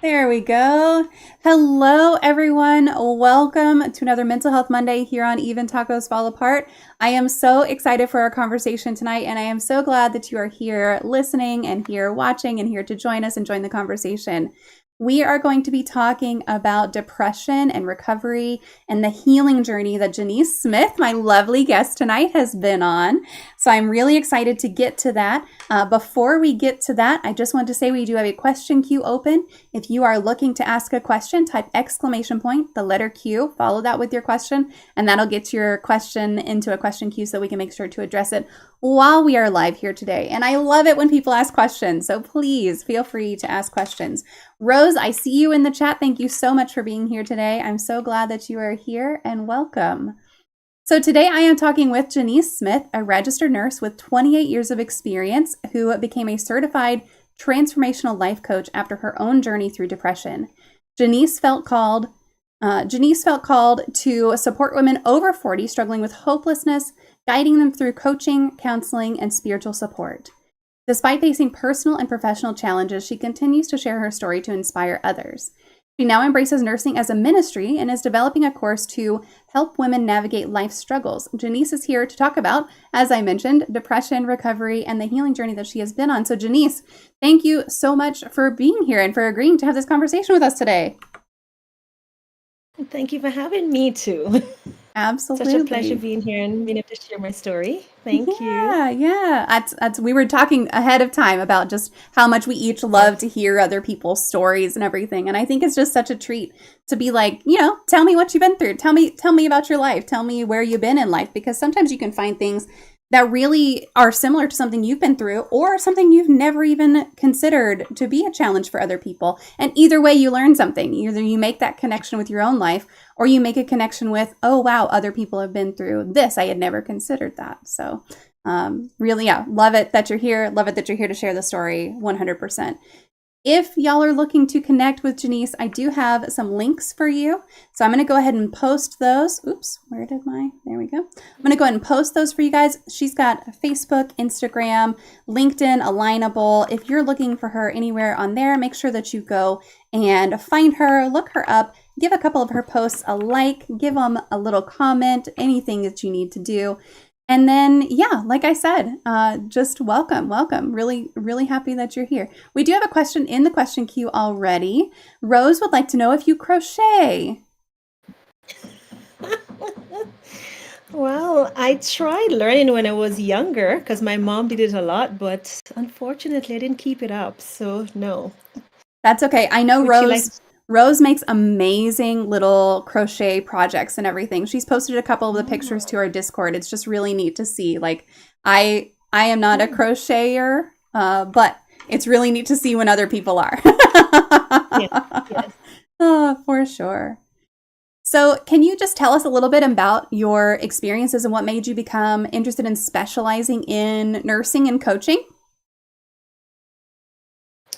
There we go. Hello, everyone. Welcome to another Mental Health Monday here on Even Tacos Fall Apart. I am so excited for our conversation tonight, and I am so glad that you are here listening and here watching and here to join us and join the conversation. We are going to be talking about depression and recovery and the healing journey that Genese Smith, my lovely guest tonight, has been on. So I'm really excited to get to that. Before we get to that, I just want to say we do have a question queue open. If you are looking to ask a question, type exclamation point, the letter Q, follow that with your question, and that'll get your question into a question queue so we can make sure to address it while we are live here today. And I love it when people ask questions, so please feel free to ask questions. Rose, I see you in the chat. Thank you so much for being here today. I'm so glad that you are here and welcome. So today I am talking with Genese Smith, a registered nurse with 28 years of experience who became a certified transformational life coach after her own journey through depression. Genese felt called to support women over 40 struggling with hopelessness, guiding them through coaching, counseling, and spiritual support. Despite facing personal and professional challenges, she continues to share her story to inspire others. She now embraces nursing as a ministry and is developing a course to help women navigate life's struggles. Genese is here to talk about, as I mentioned, depression, recovery, and the healing journey that she has been on. So Genese, thank you so much for being here and for agreeing to have this conversation with us today. Thank you for having me too. Absolutely. Such a pleasure being here and being able to share my story. Thank you. Yeah. We were talking ahead of time about just how much we each love Yes. to hear other people's stories and everything. And I think it's just such a treat to be like, tell me what you've been through. Tell me about your life. Tell me where you've been in life, because sometimes you can find things that really are similar to something you've been through or something you've never even considered to be a challenge for other people. And either way, you learn something. Either you make that connection with your own life or you make a connection with, oh, wow, other people have been through this. I had never considered that. So really, yeah, love it that you're here. Love it that you're here to share the story 100%. If y'all are looking to connect with Genese, I do have some links for you. So I'm going to go ahead and post those. Oops, where did there we go. I'm going to go ahead and post those for you guys. She's got Facebook, Instagram, LinkedIn, Alignable. If you're looking for her anywhere on there, make sure that you go and find her, look her up, give a couple of her posts a like, give them a little comment, anything that you need to do. And then, yeah, like I said, just welcome. Really, really happy that you're here. We do have a question in the question queue already. Rose would like to know if you crochet. Well, I tried learning when I was younger because my mom did it a lot, but unfortunately, I didn't keep it up. So, no. That's okay. I know Would you like? Rose makes amazing little crochet projects and everything. She's posted a couple of the pictures to our Discord. It's just really neat to see. Like I am not a crocheter, but it's really neat to see when other people are. Yes, yes. Oh, for sure. So, can you just tell us a little bit about your experiences and what made you become interested in specializing in nursing and coaching?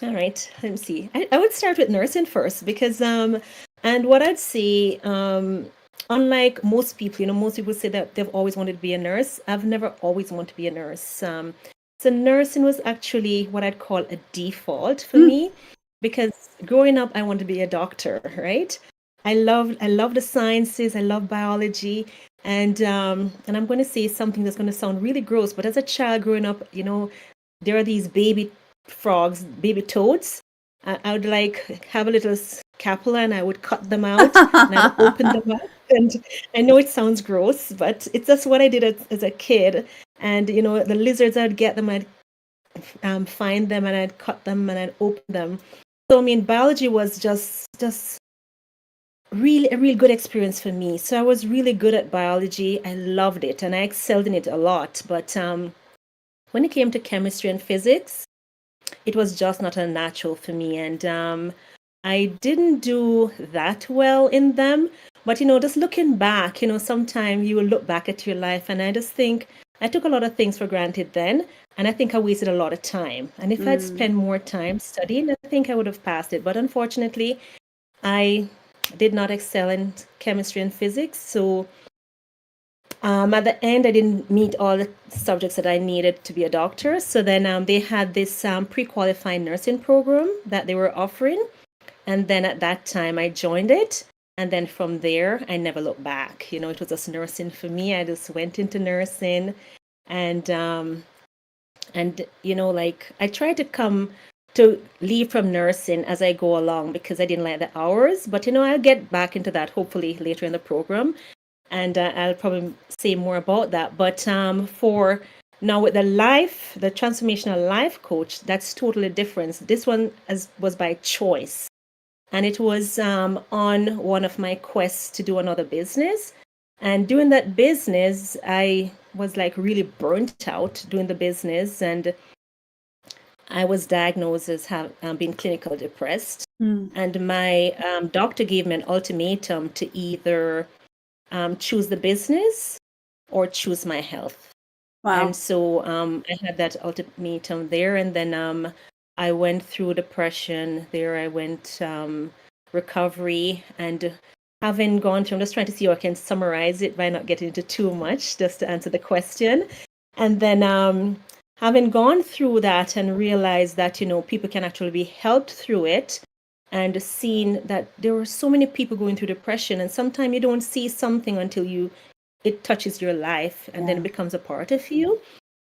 All right. Let me see. I would start with nursing first because, and what I'd say, unlike most people, most people say that they've always wanted to be a nurse. I've never always wanted to be a nurse. So nursing was actually what I'd call a default for Mm, me because growing up, I wanted to be a doctor, right? I love the sciences. I love biology. And I'm going to say something that's going to sound really gross, but as a child growing up, there are these baby frogs, baby toads. I would like have a little scapula and I would cut them out and I'd open them up. And I know it sounds gross, but it's just what I did as a kid. And the lizards, I'd get them, I'd find them, and I'd cut them and I'd open them. So I mean, biology was just really a really good experience for me. So I was really good at biology. I loved it and I excelled in it a lot. But when it came to chemistry and physics, it was just not a natural for me. And I didn't do that well in them. But, just looking back, sometime you will look back at your life and I just think I took a lot of things for granted then. And I think I wasted a lot of time. And if I'd mm, spent more time studying, I think I would have passed it. But unfortunately, I did not excel in chemistry and physics. So at the end, I didn't meet all the subjects that I needed to be a doctor. So then they had this pre-qualified nursing program that they were offering. And then at that time, I joined it. And then from there, I never looked back. It was just nursing for me. I just went into nursing, and like I tried to leave from nursing as I go along because I didn't like the hours. But I'll get back into that hopefully later in the program, and I'll probably say more about that. But for now, with the transformational life coach, that's totally different. This one was by choice. And it was on one of my quests to do another business. And doing that business, I was like really burnt out doing the business. And I was diagnosed as being clinical depressed. And my doctor gave me an ultimatum to either choose the business or choose my health. Wow. And so I had that ultimatum there. And then I went through depression there. I went recovery, and having gone through, I'm just trying to see how I can summarize it by not getting into too much, just to answer the question. And then having gone through that and realized that, people can actually be helped through it, and seeing that there were so many people going through depression, and sometimes you don't see something until it touches your life, and then it becomes a part of you.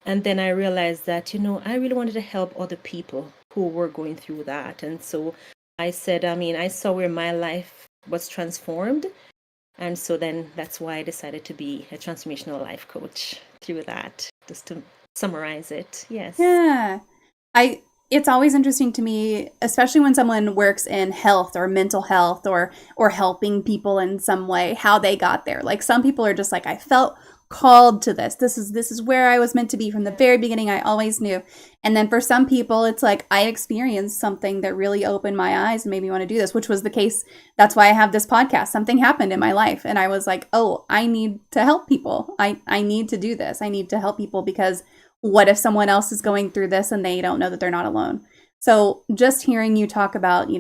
And then I realized that, I really wanted to help other people who were going through that. And so I said, I saw where my life was transformed. And so then that's why I decided to be a transformational life coach through that, just to summarize it. Yes. Yeah. It's always interesting to me, especially when someone works in health or mental health or helping people in some way, how they got there. Like some people are just like, I felt called to this. This is where I was meant to be from the very beginning. I always knew. And then for some people, it's like I experienced something that really opened my eyes and made me want to do this, which was the case. That's why I have this podcast. Something happened in my life, and I was like, oh, I need to help people. I need to do this. I need to help people, because what if someone else is going through this and they don't know that they're not alone? So just hearing you talk about,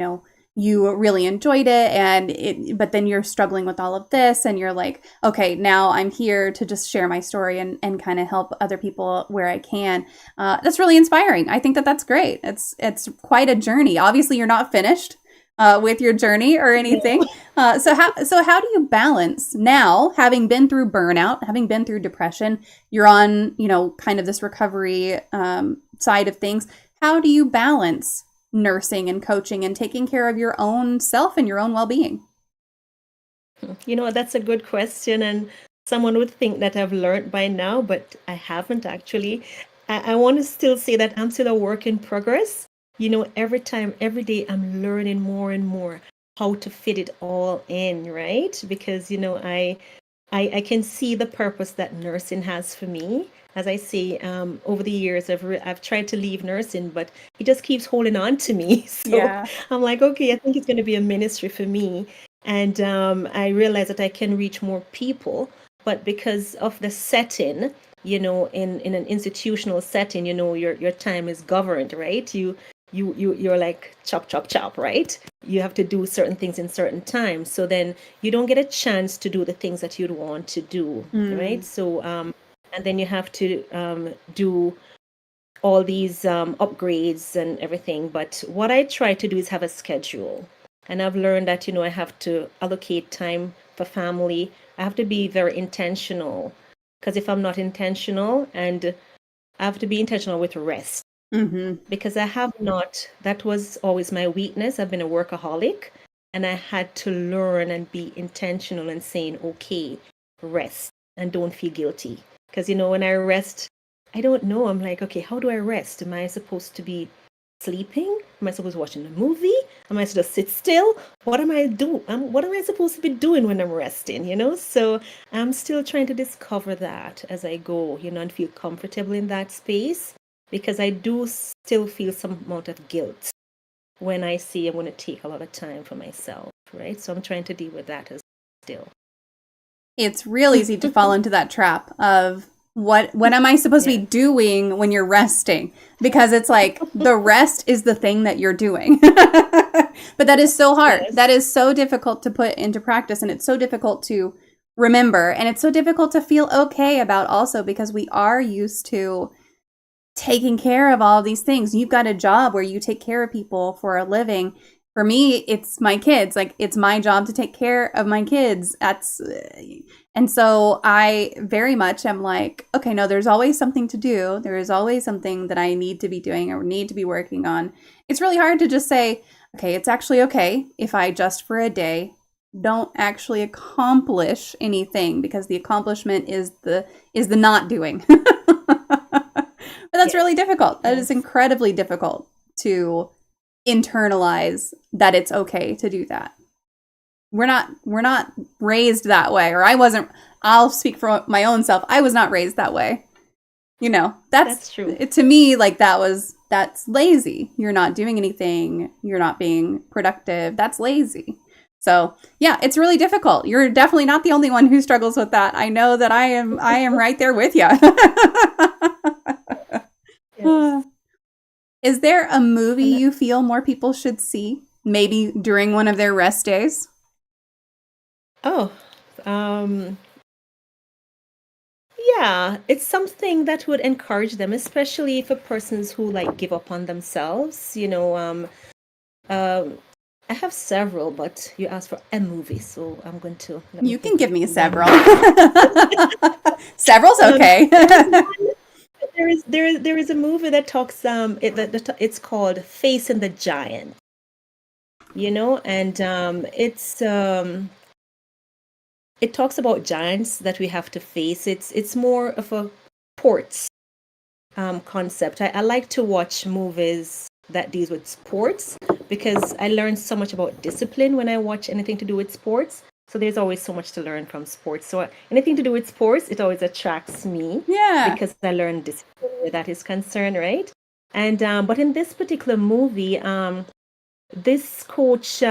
you really enjoyed it, but then you're struggling with all of this, and you're like, okay, now I'm here to just share my story and kind of help other people where I can. That's really inspiring. I think that that's great. It's quite a journey. Obviously, you're not finished with your journey or anything. So how do you balance now, having been through burnout, having been through depression, you're on, kind of this recovery side of things. How do you balance nursing and coaching and taking care of your own self and your own well-being? That's a good question. And someone would think that I've learned by now, but I haven't actually. I want to still say that I'm still a work in progress. Every day, I'm learning more and more how to fit it all in, right? Because, I can see the purpose that nursing has for me. As I say, over the years, I've tried to leave nursing, but it just keeps holding on to me. So I'm like, okay, I think it's going to be a ministry for me. And I realize that I can reach more people, but because of the setting, in an institutional setting, your time is governed, right? You're like chop, chop, chop, right? You have to do certain things in certain times. So then you don't get a chance to do the things that you'd want to do, right? So, and then you have to do all these upgrades and everything. But what I try to do is have a schedule. And I've learned that, I have to allocate time for family. I have to be very intentional, because if I'm not intentional, and I have to be intentional with rest. Because that was always my weakness. I've been a workaholic, and I had to learn and be intentional and saying, okay, rest and don't feel guilty. Because, when I rest, I don't know. I'm like, okay, how do I rest? Am I supposed to be sleeping? Am I supposed to be watching a movie? Am I supposed to sit still? What am I supposed to be doing when I'm resting? So I'm still trying to discover that as I go, and feel comfortable in that space. Because I do still feel some amount of guilt when I see I'm going to take a lot of time for myself, right? So I'm trying to deal with that as still. It's real easy to fall into that trap of what am I supposed to be doing when you're resting? Because it's like the rest is the thing that you're doing. But that is so hard. Yes. That is so difficult to put into practice, and it's so difficult to remember, and it's so difficult to feel okay about also, because we are used to taking care of all of these things. You've got a job where you take care of people for a living For me, it's my kids. Like, it's my job to take care of my kids. And so I very much am like, okay, no, there's always something to do. There is always something that I need to be doing or need to be working on. It's really hard to just say, okay, it's actually okay if I just for a day don't actually accomplish anything, because the accomplishment is the not doing. But that's Yes. really difficult. That is Yes. incredibly difficult to internalize that it's okay to do that. We're not raised that way, or I wasn't. I'll speak for my own self. I was not raised that way. That's true. To me, like, that's lazy. You're not doing anything. You're not being productive. That's lazy. So yeah, it's really difficult. You're definitely not the only one who struggles with that. I know that I am right there with you. Yes. Is there a movie And you feel more people should see? Maybe during one of their rest days? oh, um, yeah, it's something that would encourage them, especially for persons who like give up on themselves. Um, I have several, but you asked for a movie, so I'm going to let me You can think give of me one. several. Several's okay. There is one. There is a movie that talks it's called Facing the Giant, and it talks about giants that we have to face. It's more of a sports concept. I like to watch movies that deals with sports because I learn so much about discipline when I watch anything to do with sports. So there's always so much to learn from sports. So anything to do with sports, it always attracts me Yeah. because I learn discipline where that is concerned, right? And but in this particular movie, this coach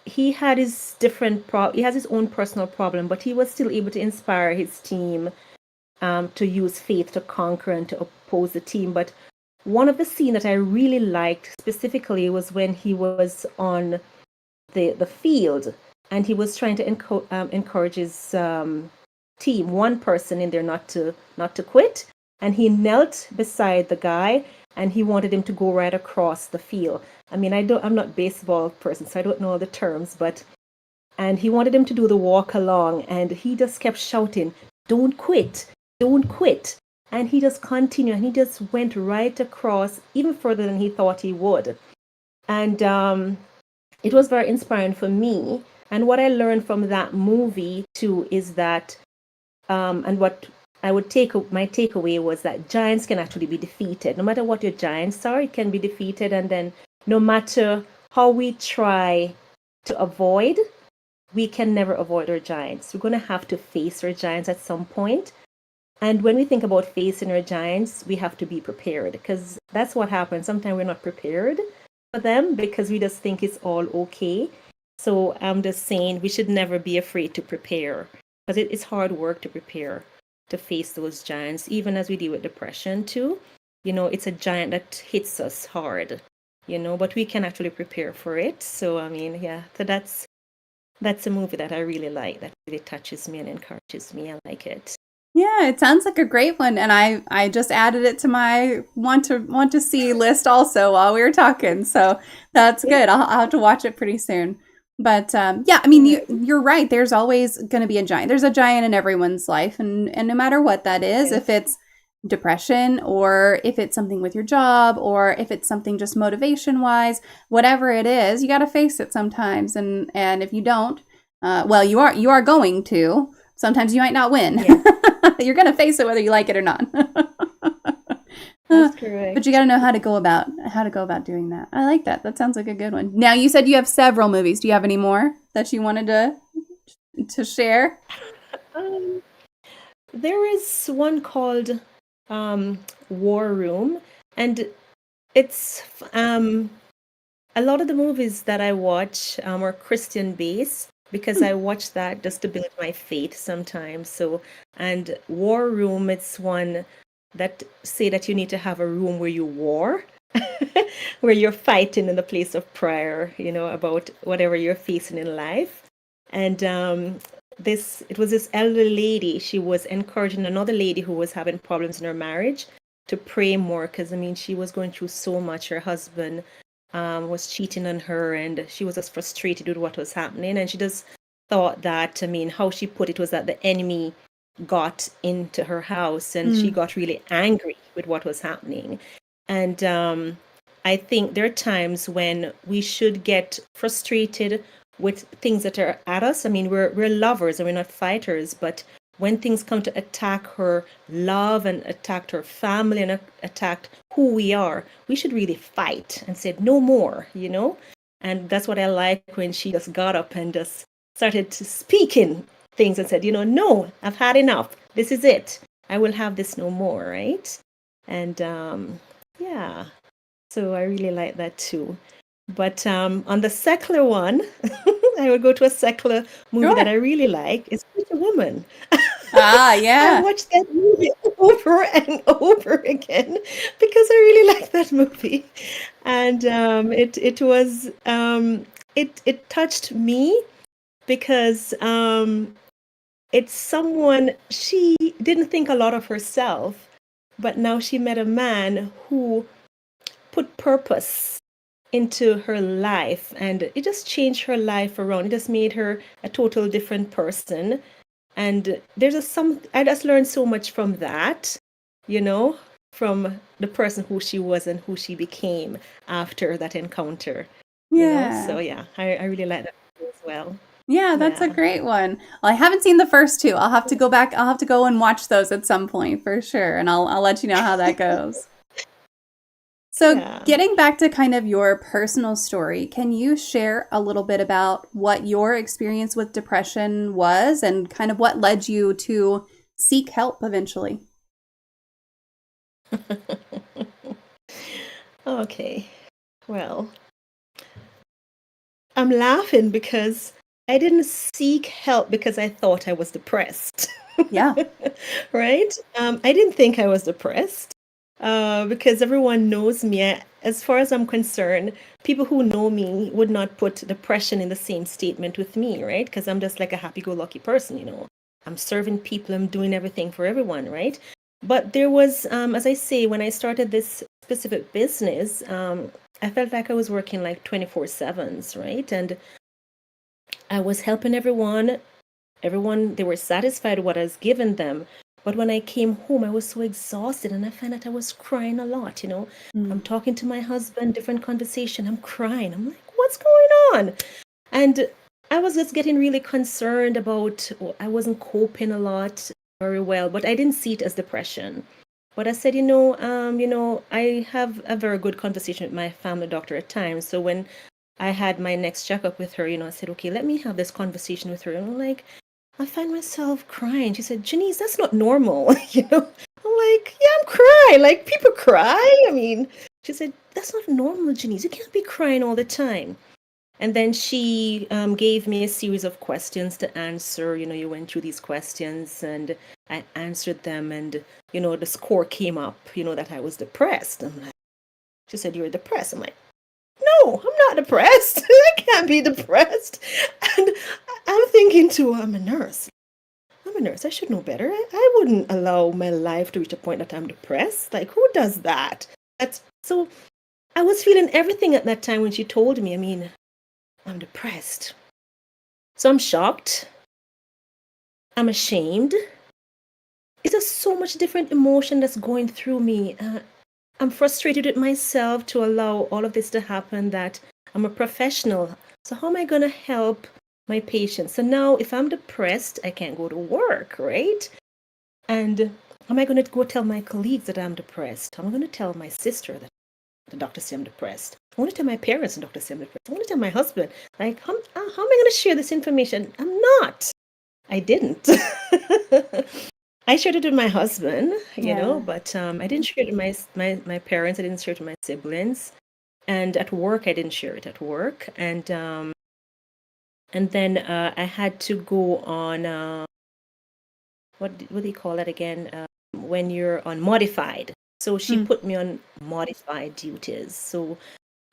he had his he has his own personal problem, but he was still able to inspire his team to use faith to conquer and to oppose the team. But one of the scenes that I really liked specifically was when he was on the field and he was trying to encourage his team, one person in there, not to quit, and he knelt beside the guy and he wanted him to go right across the field. I mean, I'm not a baseball person, so I don't know all the terms, and he wanted him to do the walk along, and he just kept shouting, "Don't quit, don't quit." And he just continued, and he just went right across, even further than he thought he would. And it was very inspiring for me. And what I learned from that movie too is that, and what I would my takeaway was that giants can actually be defeated. No matter what your giants are, it can be defeated. And then no matter how we try to avoid, we can never avoid our giants. We're going to have to face our giants at some point. And when we think about facing our giants, we have to be prepared, because that's what happens. Sometimes we're not prepared for them because we just think it's all okay. So I'm just saying we should never be afraid to prepare, because it's hard work to prepare to face those giants, even as we deal with depression too. It's a giant that hits us hard, but we can actually prepare for it. So, I mean, yeah, so that's a movie that I really like, that really touches me and encourages me. I like it. Yeah, it sounds like a great one, and I just added it to my want to see list also while we were talking. So that's Yeah. good. I'll have to watch it pretty soon. But yeah, I mean, Right. you're right. There's always going to be a giant. There's a giant in everyone's life, and no matter what that is, if Yes. it's depression or if it's something with your job or if it's something just motivation wise, whatever it is, you got to face it sometimes. And if you don't, well, you are going to. Sometimes you might not win. Yeah, You're going to face it whether you like it or not. that's But you correct. got to know how to go about doing that. I like that. That sounds like a good one. Now, you said you have several movies. Do you have any more that you wanted to share? Um, there is one called War Room, and it's a lot of the movies that I watch are Christian based because I watch that just to build my faith sometimes. So, and War Room, it's one that say that you need to have a room where you war, where you're fighting in the place of prayer, about whatever you're facing in life. And it was this elderly lady. She was encouraging another lady who was having problems in her marriage to pray more, because I mean she was going through so much. Her husband was cheating on her, and she was just frustrated with what was happening. And she just thought that, I mean, how she put it was that the enemy got into her house, and she Mm. got really angry with what was happening. And I think there are times when we should get frustrated with things that are at us. I mean, we're lovers and we're not fighters, but when things come to attack her love and attack her family and attack who we are, we should really fight and say no more, you know? And that's what I like when she just got up and just started to speaking things and said, you know, no, I've had enough. This is it. I will have this no more, right? And yeah, so I really like that too. But on the secular one, I would go to a secular movie that Sure. I really like. It's Pretty Woman. Ah, I yeah. watched that movie over and over again because I really like that movie, and it was it touched me because it's someone, she didn't think a lot of herself, but now she met a man who put purpose into her life, and it just changed her life around. It just made her a total different person. And there's just some, I just learned so much from that, you know, from the person who she was and who she became after that encounter, you know. So Yeah. yeah, I really like that as well. Yeah, that's a Yeah. great one. Well, I haven't seen the first two. I'll have to go back. I'll have to go and watch those at some point for sure, and I'll let you know how that goes. So, Yeah. getting back to kind of your personal story, can you share a little bit about what your experience with depression was and kind of what led you to seek help eventually? Okay. Well, I'm laughing because I didn't seek help because I thought I was depressed. Yeah. Right? I didn't think I was depressed because everyone knows me. As far as I'm concerned, people who know me would not put depression in the same statement with me, right? Because I'm just like a happy-go-lucky person, you know. I'm serving people, I'm doing everything for everyone, right? But there was, as I say, when I started this specific business, I felt like I was working like 24/7s, right? And I was helping everyone, they were satisfied with what I was giving them. But when I came home, I was so exhausted, and I found that I was crying a lot, you know. I'm Mm. talking to my husband, different conversation, I'm crying. I'm like, what's going on? And I was just getting really concerned about, I wasn't coping a lot very well, but I didn't see it as depression. But I said, I have a very good conversation with my family doctor at times. So when I had my next checkup with her, I said, okay, let me have this conversation with her. And I'm like, I find myself crying. She said, Genese, that's not normal. I'm like, yeah, I'm crying. Like, people cry. I mean, she said, that's not normal, Genese. You can't be crying all the time. And then she gave me a series of questions to answer. You went through these questions and I answered them. And, the score came up, that I was depressed. I'm like, she said, you're depressed. I'm like, no, I'm not depressed. I can't be depressed. And I'm thinking too, I'm a nurse. I'm a nurse. I should know better. I wouldn't allow my life to reach a point that I'm depressed. Like, who does that? That's so I was feeling everything at that time when she told me, I mean, I'm depressed. So I'm shocked. I'm ashamed. It's just so much different emotion that's going through me. I'm frustrated with myself to allow all of this to happen, that I'm a professional. So how am I going to help my patients? So now if I'm depressed, I can't go to work, right? And am I going to go tell my colleagues that I'm depressed? I'm going to tell my sister that the doctor said I'm depressed. I want to tell my parents the doctor said I'm depressed. I want to tell my husband. Like, how am I going to share this information? I'm not. I didn't. I shared it with my husband, Yeah. but I didn't share it with my parents. I didn't share it with my siblings. And at work, I didn't share it at work. And then I had to go on, what do you call that again? When you're on modified. So she Mm. put me on modified duties. So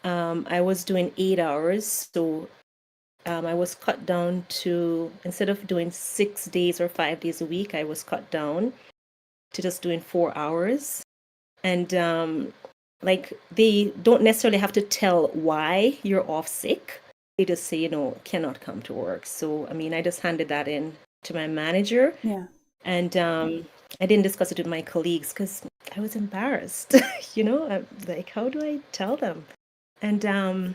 I was doing 8 hours. So I was cut down to, instead of doing 6 days or 5 days a week, I was cut down to just doing 4 hours. And like they don't necessarily have to tell why you're off sick. They just say, cannot come to work. So, I mean, I just handed that in to my manager, Yeah. and I didn't discuss it with my colleagues because I was embarrassed. I'm like, how do I tell them? And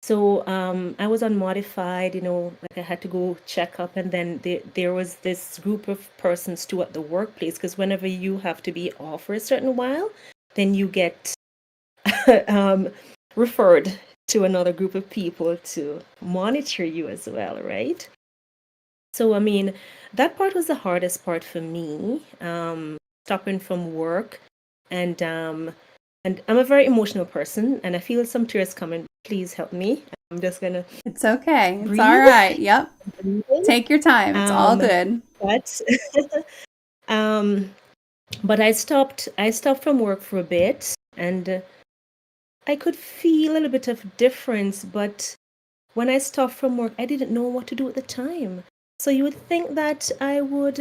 so I was unmodified, like I had to go check up, and then there was this group of persons too at the workplace, because whenever you have to be off for a certain while, then you get um, referred to another group of people to monitor you as well, right? So, I mean, that part was the hardest part for me, stopping from work, and I'm a very emotional person, and I feel some tears coming. Please help me. I'm just gonna It's okay. It's all breathe. right. Yep. Breathe. Take your time. It's all good. But um, but I stopped from work for a bit, and I could feel a little bit of difference, but when I stopped from work, I didn't know what to do at the time. So you would think that I would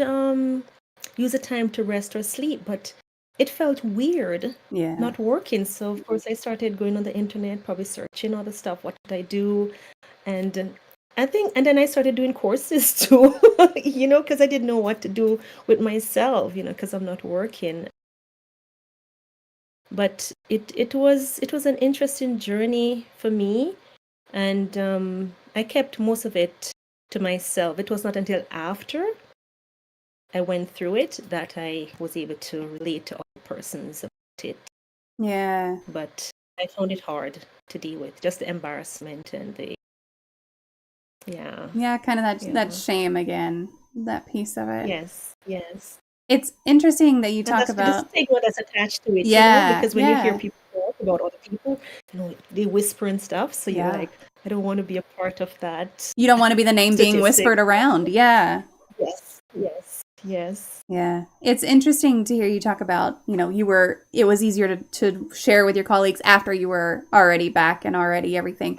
use the time to rest or sleep, but it felt weird Yeah. not working. So of course I started going on the internet, probably searching all the stuff. What did I do? And and then I started doing courses too, because I didn't know what to do with myself, because I'm not working. But it was an interesting journey for me, and I kept most of it to myself. It was not until after I went through it that I was able to relate to other persons about it. Yeah. But I found it hard to deal with, just the embarrassment and the Yeah, kind of that shame again, that piece of it. Yes. It's interesting that you And talk that's the about. stigma that's attached to it, Yeah, because when you hear yeah, people talk about other people, they whisper and stuff. So you're yeah. like, I don't want to be a part of that You don't want to be the name being statistic. whispered around. Yeah. Yes. Yeah. It's interesting to hear you talk about, it was easier to share with your colleagues after you were already back and already everything.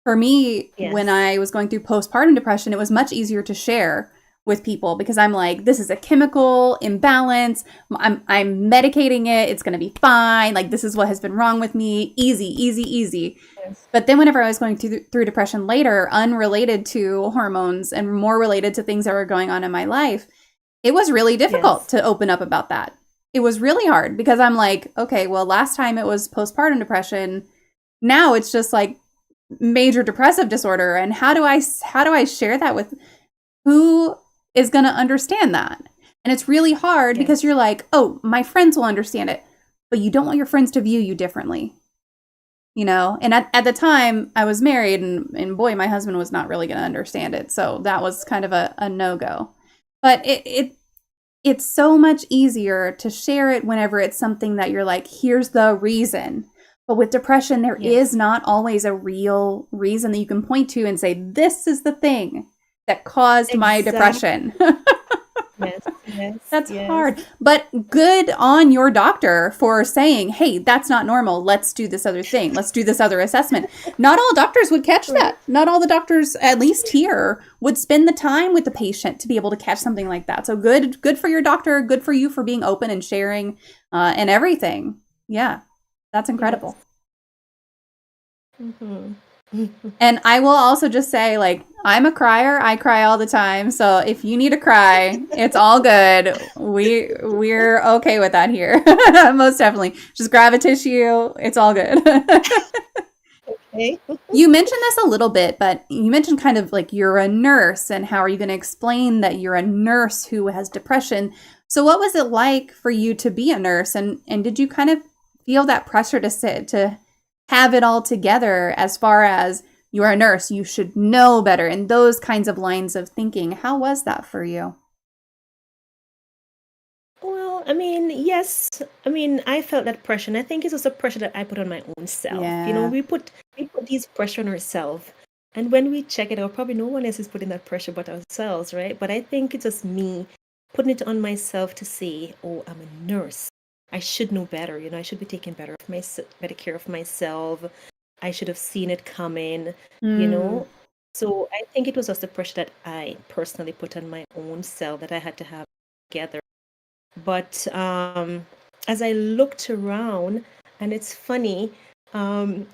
For me, when Yes. I was going through postpartum depression, it was much easier to share with people because I'm like, this is a chemical imbalance. I'm medicating it. It's going to be fine. Like, this is what has been wrong with me. Easy, easy, easy. Yes. But then whenever I was going through depression later, unrelated to hormones and more related to things that were going on in my life, it was really difficult to open up about that. It was really hard because I'm like, okay, well, last time it was postpartum depression. Now it's just like major depressive disorder. And how do I share that with who is going to understand that? And it's really hard because you're like, oh, my friends will understand it, but you don't want your friends to view you differently. And at the time I was married and boy, my husband was not really going to understand it. So that was kind of a no-go. But it's so much easier to share it whenever it's something that you're like, here's the reason. But with depression, there is not always a real reason that you can point to and say, this is the thing that caused my depression. Yes. That's hard. But good on your doctor for saying, hey, that's not normal. Let's do this other thing. Let's do this other assessment. Not all doctors would catch that. Not all the doctors, at least here, would spend the time with the patient to be able to catch something like that. So good for your doctor. Good for you for being open and sharing and everything. Yeah, that's incredible. Mm-hmm. And I will also just say, like, I'm a crier. I cry all the time. So if you need to cry, it's all good. We're okay with that here. Most definitely. Just grab a tissue. It's all good. Okay. You mentioned this a little bit, but you mentioned kind of like you're a nurse and how are you going to explain that you're a nurse who has depression? So what was it like for you to be a nurse? And did you kind of feel that pressure to have it all together as far as you're a nurse, you should know better, and those kinds of lines of thinking? How was that for you? Well, I mean, yes. I mean, I felt that pressure, and I think it's also pressure that I put on my own self. Yeah. We put these pressure on ourselves, and when we check it out, probably no one else is putting that pressure but ourselves, right? But I think it's just me putting it on myself to say, "Oh, I'm a nurse. I should know better. I should be taking better care of myself. I should have seen it coming." So I think it was just the pressure that I personally put on my own self that I had to have together. But as I looked around, And it's funny, um,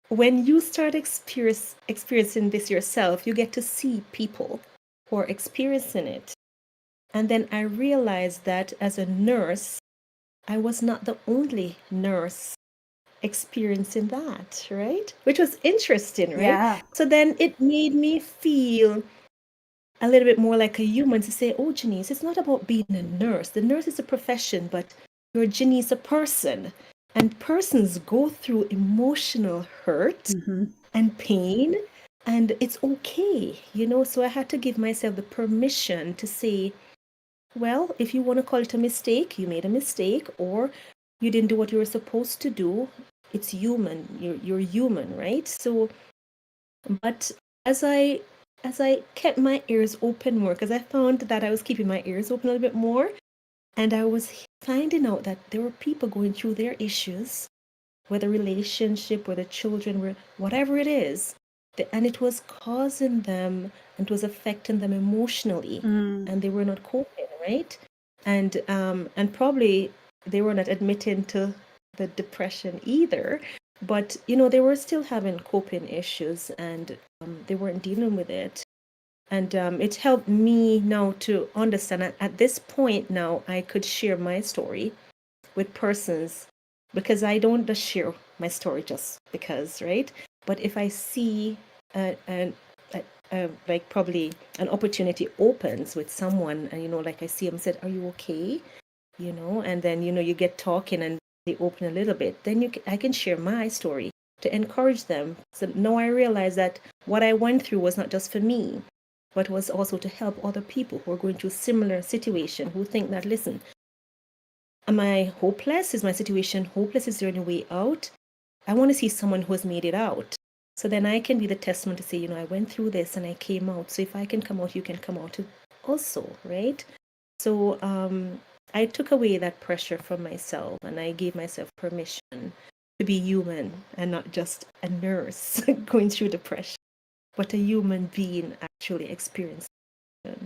when you start experiencing this yourself, you get to see people who are experiencing it. And then I realized that as a nurse, I was not the only nurse experiencing that, right? Which was interesting, right? Yeah. So then it made me feel a little bit more like a human to say, oh, Genese, it's not about being a nurse. The nurse is a profession, but you're Genese, a person. And persons go through emotional hurt Mm-hmm. and pain, and it's okay, you know? So I had to give myself the permission to say, well, if you want to call it a mistake, you made a mistake, or you didn't do what you were supposed to do. It's human. You're human, right? So, but as I kept my ears open more, because I found that I was keeping my ears open a little bit more, and I was finding out that there were people going through their issues, whether relationship, whether children were, whatever it is, and it was causing them and it was affecting them emotionally, Mm. and they were not coping, right? And probably they were not admitting to the depression either, but you know they were still having coping issues, and they weren't dealing with it. And it helped me now to understand at this point now I could share my story with persons, because I don't just share my story just because, right? But if I see like probably an opportunity opens with someone, and you know, like I see them said, "Are you okay?" You know, and then you know you get talking and they open a little bit. Then I can share my story to encourage them. So now I realize that what I went through was not just for me, but was also to help other people who are going through similar situation, who think that, listen, am I hopeless? Is my situation hopeless? Is there any way out? I want to see someone who has made it out. So then I can be the testament to say, you know, I went through this and I came out. So if I can come out, you can come out also, right? So I took away that pressure from myself, and I gave myself permission to be human and not just a nurse going through depression, but a human being actually experiencing it.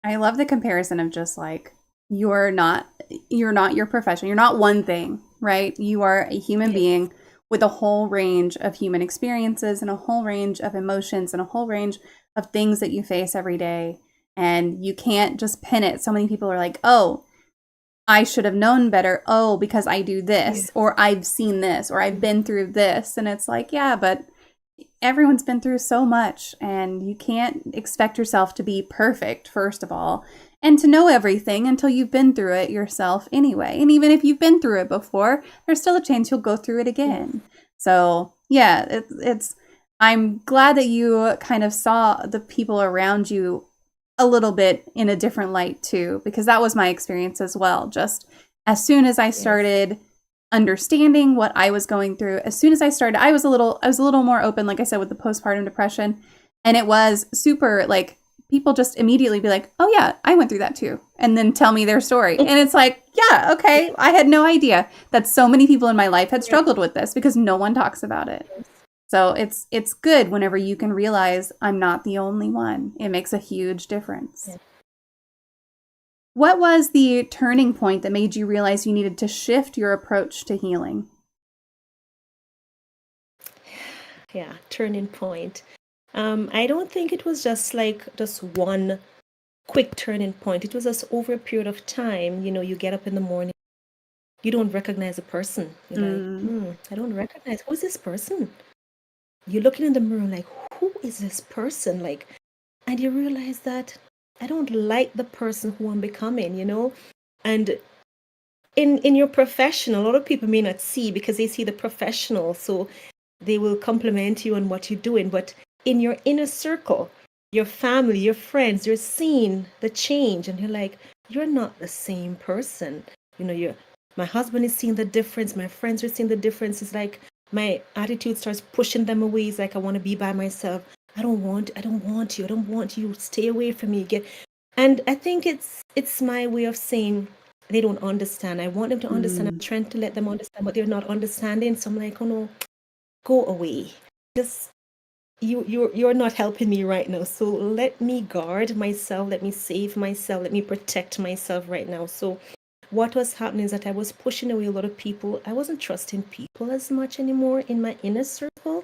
I love the comparison of just like you're not your profession. You're not one thing, right? You are a human Yes. being with a whole range of human experiences and a whole range of emotions and a whole range of things that you face every day. And you can't just pin it. So many people are like, "Oh, I should have known better. Oh, because I do this, Yes. or I've seen this, or I've been through this." And it's like, yeah, but everyone's been through so much, and you can't expect yourself to be perfect, first of all, and to know everything until you've been through it yourself anyway. And even if you've been through it before, there's still a chance you'll go through it again. So, yeah, it's I'm glad that you kind of saw the people around you a little bit in a different light too, because that was my experience as well. Just as soon as I Yes. started understanding what I was going through, as soon as I started, I was a little more open, like I said, with the postpartum depression. And it was super like people just immediately be like, "Oh yeah, I went through that too." And then tell me their story. And it's like, yeah, okay. I had no idea that so many people in my life had struggled with this because no one talks about it. So it's good whenever you can realize I'm not the only one. It makes a huge difference. Yeah. What was the turning point that made you realize you needed to shift your approach to healing? Yeah, turning point. I don't think it was just one quick turning point. It was just over a period of time. You know, you get up in the morning, you don't recognize a person. You're like, I don't recognize, who's this person? You're looking in the mirror like, who is this person? Like, and you realize that I don't like the person who I'm becoming, you know? And in your profession, a lot of people may not see because they see the professional, so they will compliment you on what you're doing. But in your inner circle, your family, your friends, they're seeing the change, and you're like, you're not the same person. You know, my husband is seeing the difference, my friends are seeing the difference. It's like my attitude starts pushing them away. It's like I want to be by myself. I don't want you. Stay away from me. And I think it's my way of saying they don't understand. I want them to understand. I'm trying to let them understand, but they're not understanding. So I'm like, oh no, go away. Just you're not helping me right now. So let me guard myself. Let me save myself. Let me protect myself right now. So what was happening is that I was pushing away a lot of people. I wasn't trusting people as much anymore in my inner circle.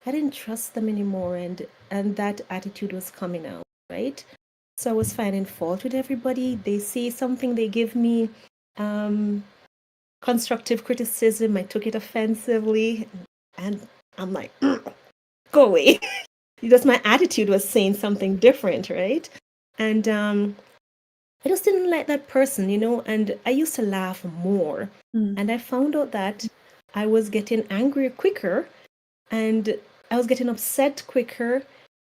I didn't trust them anymore, and that attitude was coming out, right? So I was finding fault with everybody. They say something, they give me constructive criticism. I took it offensively, and I'm like, go away. Because my attitude was saying something different, right? And I just didn't like that person, and I used to laugh more. And I found out that I was getting angrier quicker, and I was getting upset quicker,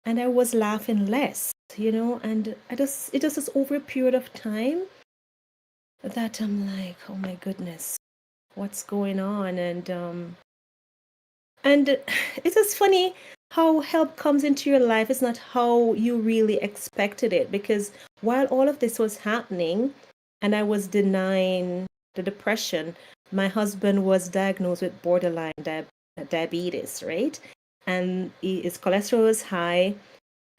and I was laughing less, and it just is over a period of time that I'm like, oh my goodness, what's going on? And it's just funny how help comes into your life. It's not how you really expected it, because while all of this was happening and I was denying the depression, my husband was diagnosed with borderline diabetes, right? And his cholesterol was high,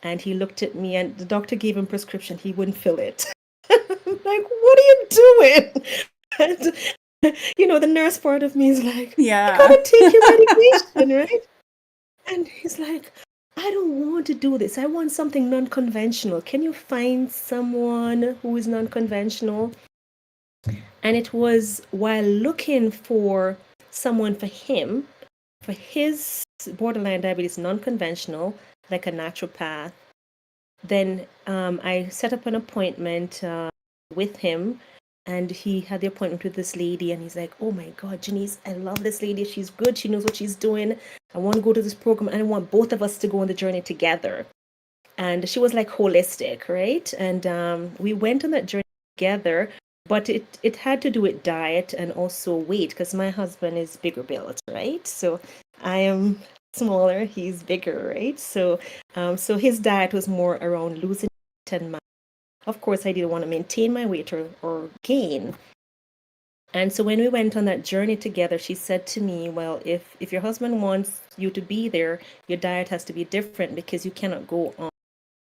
and he looked at me, and the doctor gave him prescription. He wouldn't fill it. I'm like, what are you doing? And the nurse part of me is like, Yeah. you gotta take your medication, right? And he's like, I don't want to do this. I want something non-conventional. Can you find someone who is non-conventional? And it was while looking for someone for him, for his borderline diabetes non-conventional, like a naturopath, then I set up an appointment with him, and he had the appointment with this lady, and he's like, oh my God, Genese, I love this lady. She's good. She knows what she's doing. I want to go to this program, and I want both of us to go on the journey together. And she was like holistic, right? And we went on that journey together, but it had to do with diet and also weight, because my husband is bigger built, right? So I am smaller, he's bigger, right? So his diet was more around losing weight and of course, I didn't want to maintain my weight or gain. And so when we went on that journey together, she said to me, well, if your husband wants you to be there, your diet has to be different, because you cannot go on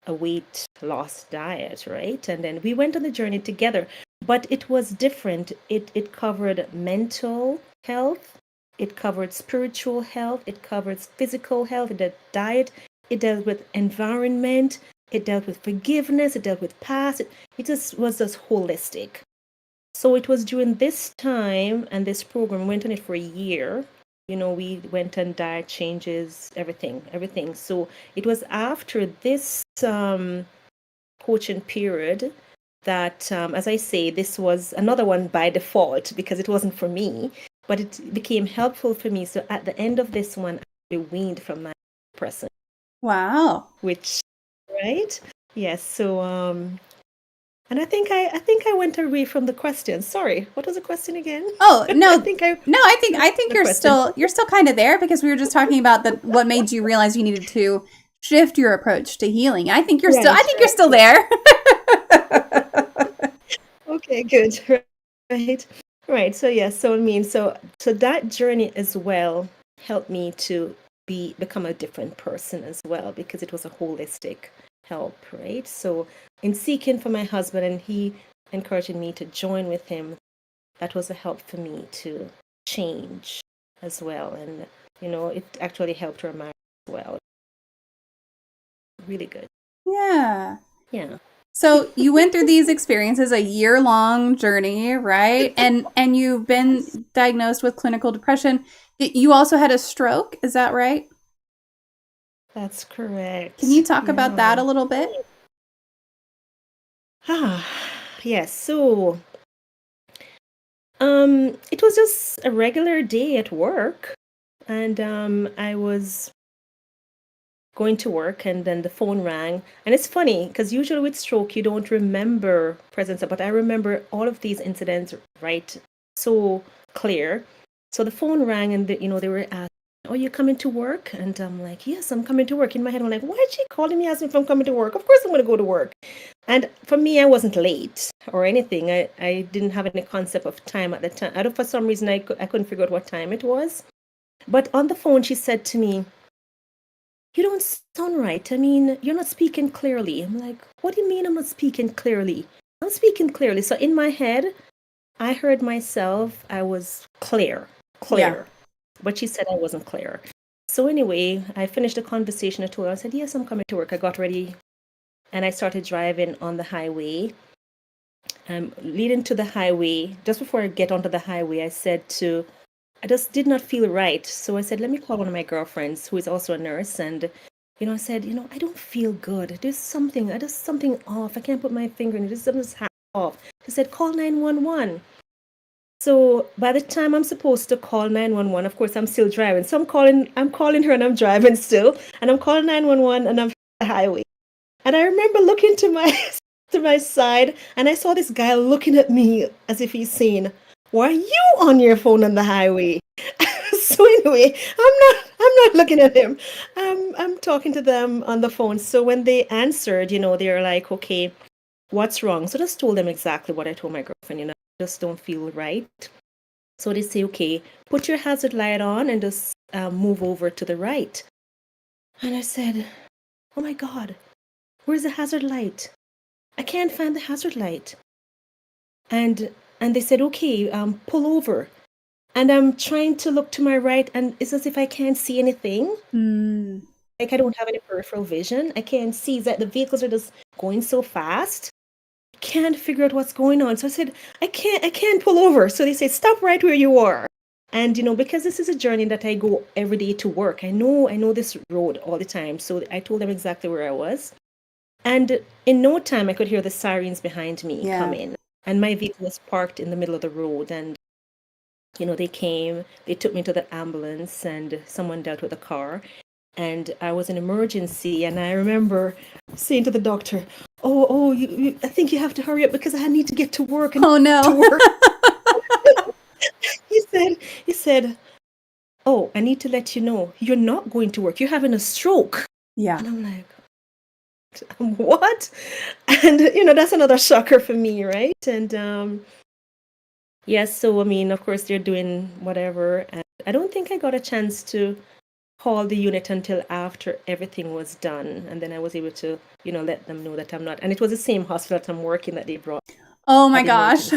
a weight loss diet, right? And then we went on the journey together, but it was different. It covered mental health, it covered spiritual health, it covered physical health, the diet, it dealt with environment, it dealt with forgiveness, it dealt with past. It just was just holistic. So it was during this time, and this program went on it for a year. We went on diet changes, everything. So it was after this coaching period that, as I say, this was another one by default, because it wasn't for me, but it became helpful for me. So at the end of this one, I weaned from my depression. Wow. Which, right? Yes. So and I think I went away from the question. Sorry, what was the question again? Oh no, I think you're still kind of there, because we were just talking about what made you realize you needed to shift your approach to healing. I think you're still there. Okay, good. Right. So yes. So that journey as well helped me to become a different person as well, because it was a holistic help, right? So in seeking for my husband, and he encouraging me to join with him, that was a help for me to change as well. And it actually helped our marriage as well. Really good. Yeah. Yeah. So you went through these experiences, a year-long journey, right? And you've been diagnosed with clinical depression. You also had a stroke, is that right? That's correct. Can you talk about that a little bit? Yes. So it was just a regular day at work, and I was going to work, and then the phone rang. And it's funny, because usually with stroke you don't remember presence, but I remember all of these incidents right so clear. So the phone rang, and they were asking, are you coming to work? And I'm like, yes, I'm coming to work. In my head I'm like, why is she calling me asking if I'm coming to work? Of course I'm going to go to work. And for me, I wasn't late or anything. I didn't have any concept of time at the time. For some reason I couldn't figure out what time it was. But on the phone she said to me, you don't sound right. I mean, you're not speaking clearly. I'm like, what do you mean I'm not speaking clearly? I'm speaking clearly. So in my head, I heard myself, I was clear, Yeah. but she said I wasn't clear. So anyway, I finished the conversation. I told her, I said, yes, I'm coming to work. I got ready and I started driving on the highway. Leading to the highway, just before I get onto the highway, I just did not feel right. So I said, let me call one of my girlfriends who is also a nurse. And, I said, I don't feel good. There's something off. I can't put my finger in it. There's something's off. She said, call 911. So by the time I'm supposed to call 911, of course, I'm still driving. So I'm calling her and I'm driving still. And I'm calling 911 and I'm on the highway. And I remember looking to my to my side and I saw this guy looking at me as if he's saying, why are you on your phone on the highway? So anyway, I'm not looking at him. I'm talking to them on the phone. So when they answered, they're like, okay, what's wrong? So I just told them exactly what I told my girlfriend, I just don't feel right. So they say, okay, put your hazard light on and just move over to the right. And I said, oh my God, where's the hazard light? I can't find the hazard light. And they said, okay, pull over. And I'm trying to look to my right, and it's as if I can't see anything. Mm. Like I don't have any peripheral vision. I can't see that the vehicles are just going so fast. Can't figure out what's going on. So I said, I can't pull over. So they said, stop right where you are. And because this is a journey that I go every day to work, I know this road all the time. So I told them exactly where I was. And in no time I could hear the sirens behind me coming. And my vehicle was parked in the middle of the road. And they came, they took me to the ambulance and someone dealt with the car. And I was in emergency. And I remember saying to the doctor, oh, I think you have to hurry up because I need to get to work. And oh, no. To work. He said, oh, I need to let you know, you're not going to work. You're having a stroke. Yeah. And I'm like, what? And, that's another shocker for me, right? And yes, so, I mean, of course, they're doing whatever. And I don't think I got a chance to call the unit until after everything was done. And then I was able to, let them know that I'm not. And it was the same hospital that I'm working that they brought. Oh, my gosh.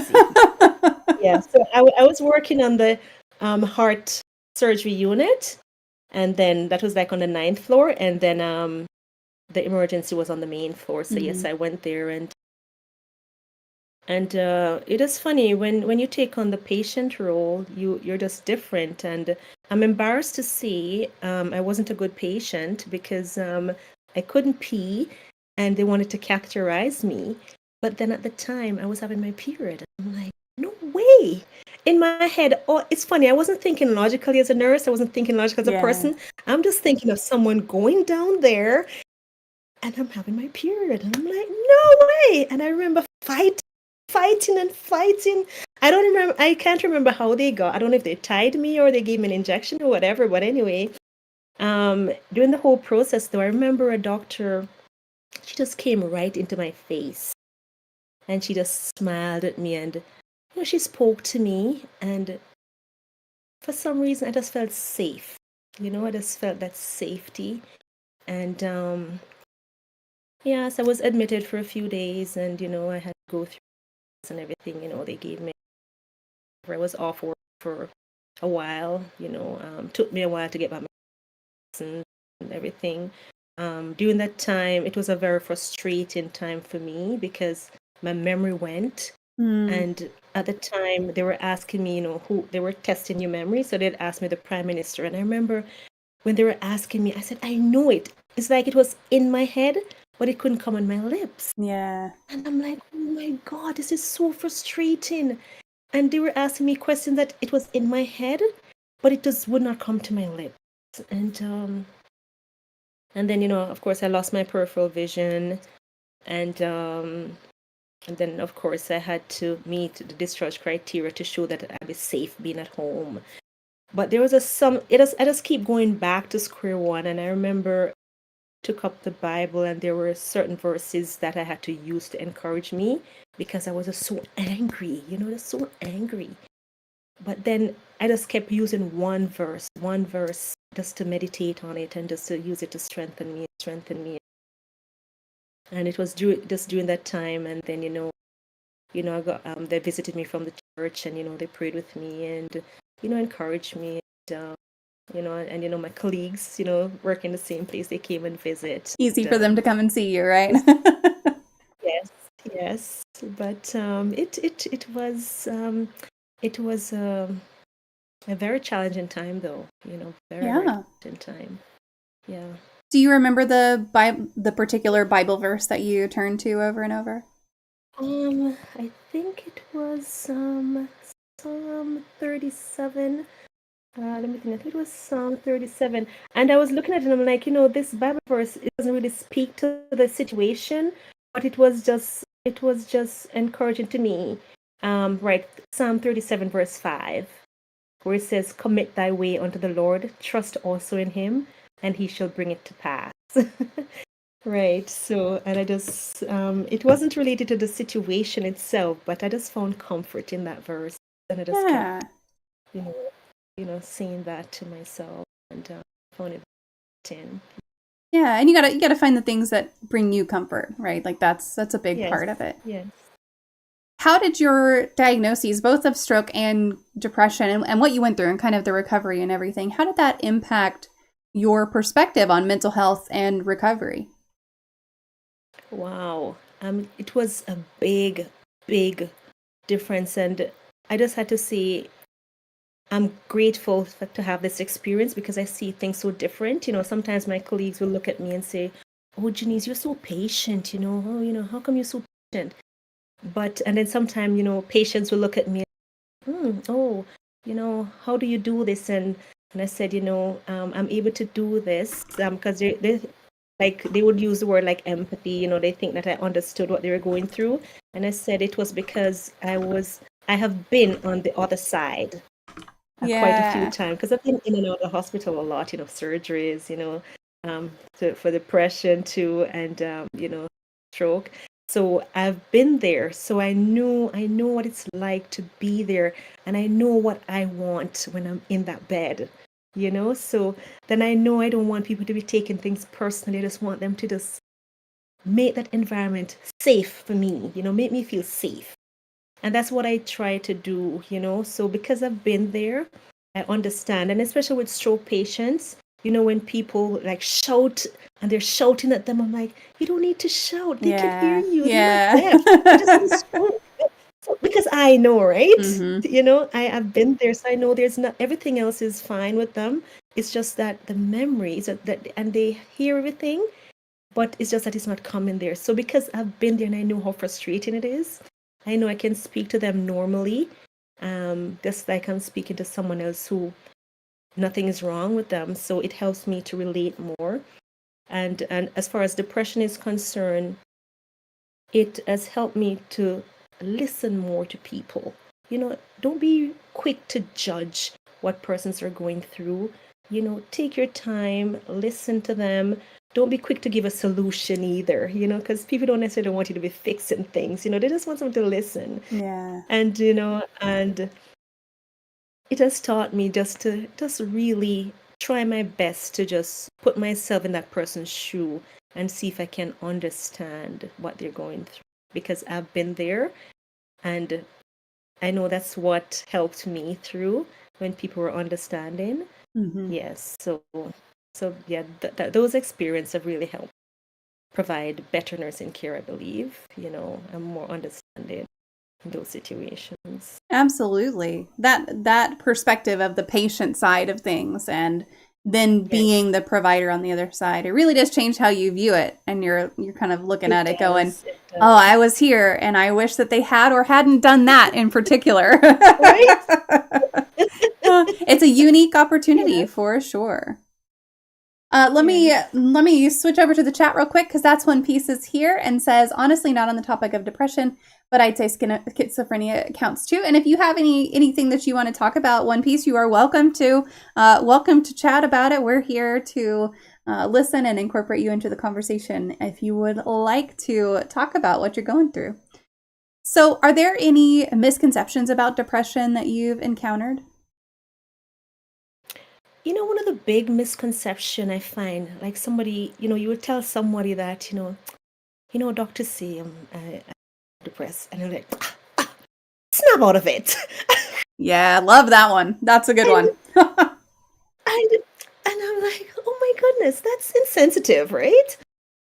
Yeah, so I was working on the heart surgery unit. And then that was like on the 9th floor. And then the emergency was on the main floor. So yes, I went there and it is funny when you take on the patient role, you're just different. And I'm embarrassed to say I wasn't a good patient because I couldn't pee and they wanted to catheterize me. But then at the time I was having my period. I'm like, no way. In my head, it's funny. I wasn't thinking logically as a nurse. I wasn't thinking logically as a person. I'm just thinking of someone going down there and I'm having my period. And I'm like, no way. And I remember fighting. I can't remember how they got. I don't know if they tied me or they gave me an injection or whatever. But anyway, during the whole process, though, I remember a doctor, she just came right into my face. And she just smiled at me and she spoke to me. And for some reason, I just felt safe. I just felt that safety. And yes, I was admitted for a few days and, I had to go through and everything, they gave me, I was off work for a while, took me a while to get back my license and everything. During that time, it was a very frustrating time for me because my memory went. And at the time, they were asking me, who they were testing your memory. So they'd ask me the prime minister. And I remember when they were asking me, I said, I know it. It's like it was in my head, but it couldn't come on my lips. Yeah. And I'm like, oh my God, this is so frustrating. And they were asking me questions that it was in my head, but it just would not come to my lips. And then, of course, I lost my peripheral vision. And then, of course, I had to meet the discharge criteria to show that I'd be safe being at home. But there was I just keep going back to square one. And I remember took up the Bible and there were certain verses that I had to use to encourage me because I was just so angry, just so angry. But then I just kept using one verse just to meditate on it and just to use it to strengthen me. And it was just during that time. And then, I got, they visited me from the church, and they prayed with me and encouraged me. And, my colleagues, work in the same place, they came and visit. Easy for them to come and see you, right? Yes, yes. But it was a very challenging time, though. Very, very Yeah. challenging time. Yeah. Do you remember the particular Bible verse that you turned to over and over? I think it was Psalm 37. Let me think. I think it was Psalm 37. And I was looking at it and I'm like, this Bible verse, it doesn't really speak to the situation, but it was just encouraging to me. Right, Psalm 37 verse 5, where it says, "Commit thy way unto the Lord, trust also in him, and he shall bring it to pass." Right. So, and it wasn't related to the situation itself, but I just found comfort in that verse, and I just kept, Yeah. you know, saying that to myself, and found it in. Yeah, and you gotta find the things that bring you comfort, right? Like that's a big Yes. part of it. Yes. How did your diagnoses, both of stroke and depression, and what you went through and kind of the recovery and everything, how did that impact your perspective on mental health and recovery? Wow. It was a big, big difference, and I just had to say I'm grateful to have this experience because I see things so different. Sometimes my colleagues will look at me and say, "Oh, Genese, you're so patient. Oh, how come you're so patient?" And then sometimes, patients will look at me, oh, how do you do this? And I said, I'm able to do this because they would use the word like empathy. They think that I understood what they were going through. And I said it was because I have been on the other side quite a few Yeah. times because I've been in and out of the hospital a lot, surgeries, for depression too, and stroke. So I've been there, so I know what it's like to be there, and I know what I want when I'm in that bed. So then I know I don't want people to be taking things personally. I just want them to just make that environment safe for me, make me feel safe. And that's what I try to do, So because I've been there, I understand. And especially with stroke patients, when people like shout and they're shouting at them, I'm like, you don't need to shout. They can hear Yeah. you. They're not deaf. They just need Yeah. stroke. Because I know, right? hmm I've been there, so I know there's not everything else is fine with them. It's just that the memories that and they hear everything, but it's just that it's not coming there. So because I've been there and I know how frustrating it is, I know I can speak to them normally, just like I'm speaking to someone else who nothing is wrong with them. So it helps me to relate more. And as far as depression is concerned, it has helped me to listen more to people. Don't be quick to judge what persons are going through. Take your time, listen to them. Don't be quick to give a solution either, because people don't necessarily want you to be fixing things. They just want someone to listen. Yeah. And it has taught me just really try my best to just put myself in that person's shoe and see if I can understand what they're going through because I've been there, and I know that's what helped me through when people were understanding. hmm Yes, so yeah, those experiences have really helped provide better nursing care, I believe. And more understanding in those situations. Absolutely. That perspective of the patient side of things and then Yes, being the provider on the other side, it really does change how you view it. And you're kind of looking it at it going, does. It "Oh, does. I was here and I wish that they had or hadn't done that in particular." Right? It's a unique opportunity Yeah. for sure. Yes. Let me switch over to the chat real quick because that's one piece is here and says honestly not on the topic of depression, but I'd say schizophrenia counts too. And if you have anything that you want to talk about, One Piece, you are welcome to chat about it. We're here to listen and incorporate you into the conversation if you would like to talk about what you're going through. So, are there any misconceptions about depression that you've encountered? One of the big misconception I find, like somebody, you would tell somebody that, doctors say I'm depressed, and they're like, snap out of it. Yeah, love that one. That's a good and, one. and I'm like, oh my goodness, that's insensitive, right?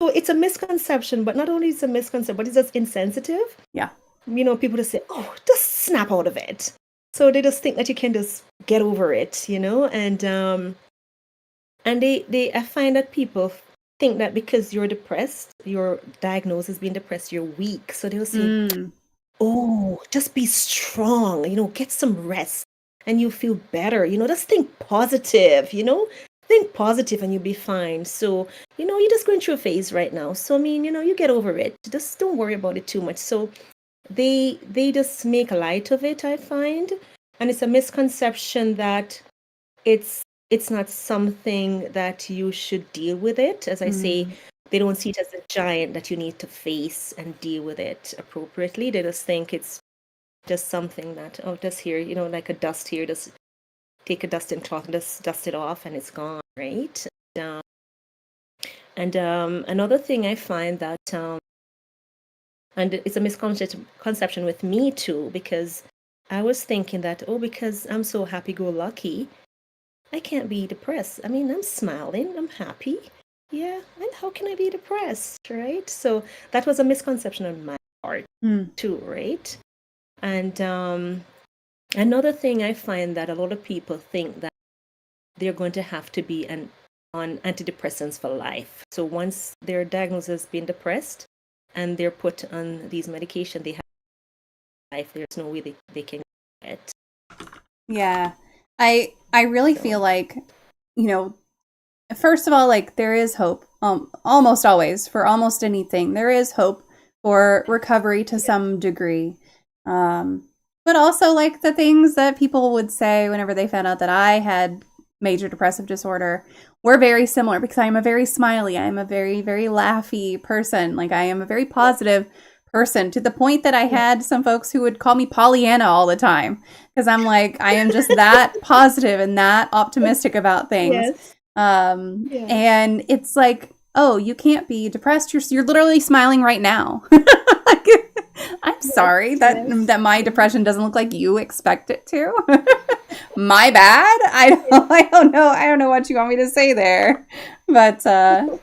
So it's a misconception, but not only is it a misconception, but it's just insensitive. Yeah. People just say, oh, just snap out of it. So they just think that you can just get over it, and I find that people think that because you're depressed, you're diagnosed as being depressed, you're weak. So they'll say, oh, just be strong, get some rest and you feel better, just think positive, think positive and you'll be fine. So, you're just going through a phase right now. So, you get over it. Just don't worry about it too much. So they just make light of it, I find. And it's a misconception that it's not something that you should deal with it. As I say, they don't see it as a giant that you need to face and deal with it appropriately. They just think it's just something that, oh, just here, like a dust here, just take a dusting cloth and just dust it off and it's gone, right? And another thing I find that, and it's a misconception with me too, because I was thinking that, oh, because I'm so happy-go-lucky, I can't be depressed. I mean, I'm smiling, I'm happy. Yeah, and how can I be depressed, right? So that was a misconception on my part too, right? And another thing I find that a lot of people think that they're going to have to be on antidepressants for life. So once they're diagnosed as being depressed and they're put on these medications, they have life. There's no way they can get it. Yeah. I really feel like, first of all, like there is hope. Almost always for almost anything, there is hope for recovery to some degree. But also like the things that people would say whenever they found out that I had major depressive disorder were very similar because I am a very smiley, I am a very, very laughy person. Like I am a very positive person to the point that I had some folks who would call me Pollyanna all the time because I'm like, I am just that positive and that optimistic about things. Yes. And it's like, oh, you can't be depressed. You're literally smiling right now. I'm sorry that my depression doesn't look like you expect it to. My bad. I don't know. I don't know what you want me to say there. But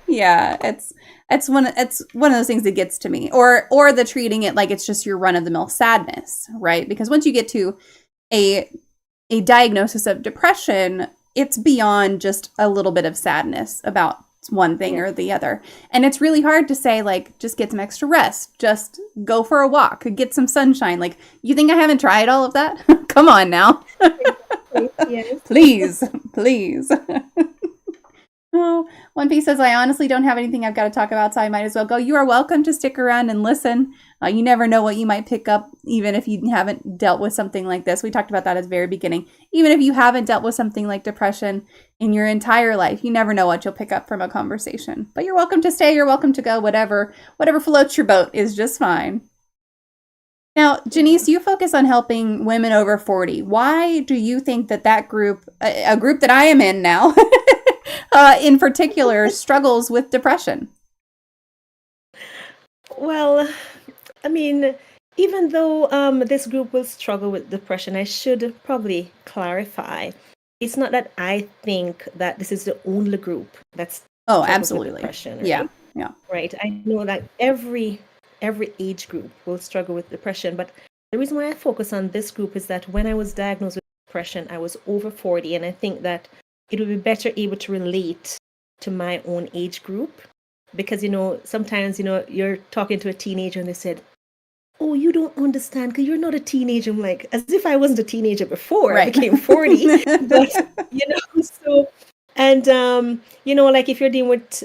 yeah, it's one of those things that gets to me. Or the treating it like it's just your run of the mill sadness, right? Because once you get to a diagnosis of depression, it's beyond just a little bit of sadness about one thing or the other. And it's really hard to say, like, just get some extra rest, just go for a walk, get some sunshine. Like, you think I haven't tried all of that? Come on now. Yes. Please. Oh, One Piece says, I honestly don't have anything I've got to talk about, so I might as well go. You are welcome to stick around and listen. You never know what you might pick up, even if you haven't dealt with something like this. We talked about that at the very beginning. Even if you haven't dealt with something like depression in your entire life, you never know what you'll pick up from a conversation. But you're welcome to stay. You're welcome to go. Whatever floats your boat is just fine. Now, Genese, you focus on helping women over 40. Why do you think that group, a group that I am in now, in particular, struggles with depression? Well, I mean, even though this group will struggle with depression, I should probably clarify. It's not that I think that this is the only group that's absolutely with depression. Right? Yeah. Right. I know that every age group will struggle with depression, but the reason why I focus on this group is that when I was diagnosed with depression, I was over 40, and I think that it would be better able to relate to my own age group. Because, sometimes, you're talking to a teenager and they said, oh, you don't understand because you're not a teenager. I'm like, as if I wasn't a teenager before I became 40. But, so, and, like if you're dealing with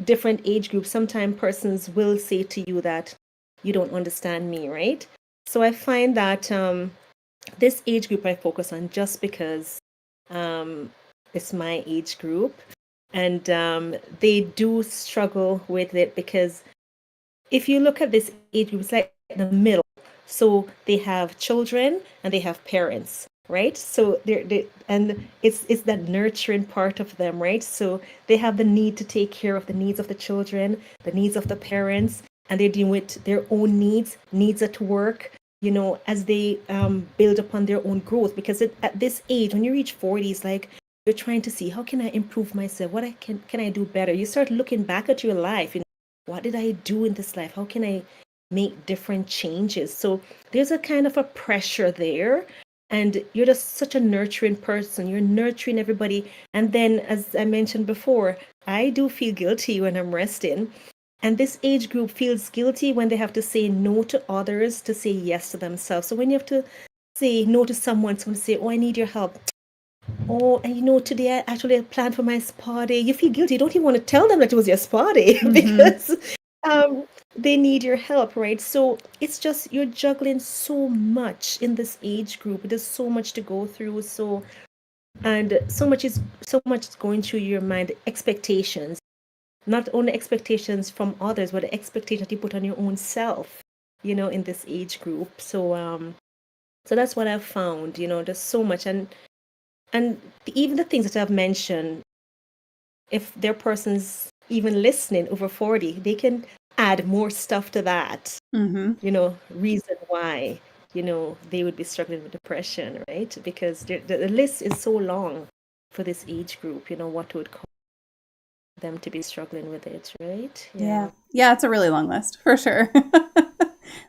different age groups, sometimes persons will say to you that you don't understand me, right? So I find that this age group I focus on just because it's my age group. And they do struggle with it because if you look at this age group, it's like in the middle. So they have children and they have parents, right? So and it's that nurturing part of them, right? So they have the need to take care of the needs of the children, the needs of the parents, and they're dealing with their own needs at work, as they build upon their own growth. Because at this age, when you reach 40s, like you're trying to see, how can I improve myself? What can I do better? You start looking back at your life. What did I do in this life? How can I make different changes? So there's a kind of a pressure there. And you're just such a nurturing person. You're nurturing everybody. And then, as I mentioned before, I do feel guilty when I'm resting. And this age group feels guilty when they have to say no to others to say yes to themselves. So when you have to say no to someone, someone say, "Oh, I need your help." Oh, and today I actually planned for my spa day. You feel guilty. You don't even want to tell them that it was your spa day because they need your help, right? So it's just you're juggling so much in this age group. There's so much to go through. And so much is going through your mind. Expectations, not only expectations from others, but the expectations you put on your own self. In this age group. So that's what I've found. There's so much, and even the things that I've mentioned, if there are persons even listening over 40, they can add more stuff to that, reason why, they would be struggling with depression, right? Because the list is so long for this age group, what would cause them to be struggling with it, right? Yeah. Yeah, it's a really long list for sure.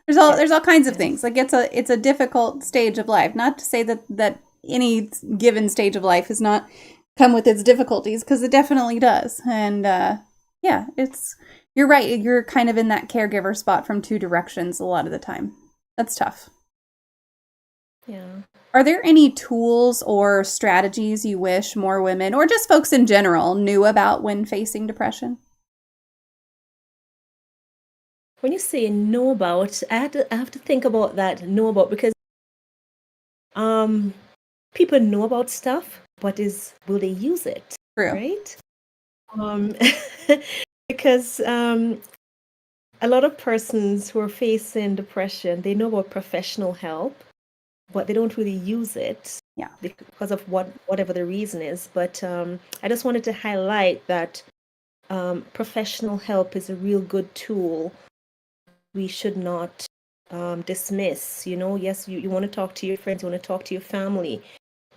There's all kinds of things. Like it's a difficult stage of life. Not to say that any given stage of life has not come with its difficulties, because it definitely does. And yeah, you're right. You're kind of in that caregiver spot from two directions a lot of the time. That's tough. Yeah. Are there any tools or strategies you wish more women, or just folks in general, knew about when facing depression? When you say know about, I have to think about that, know about, because people know about stuff, but will they use it? True. Right? Um, because a lot of persons who are facing depression, they know about professional help, but they don't really use it. Yeah. Because of whatever the reason is. But I just wanted to highlight that professional help is a real good tool. We should not dismiss. Yes, you want to talk to your friends, you want to talk to your family,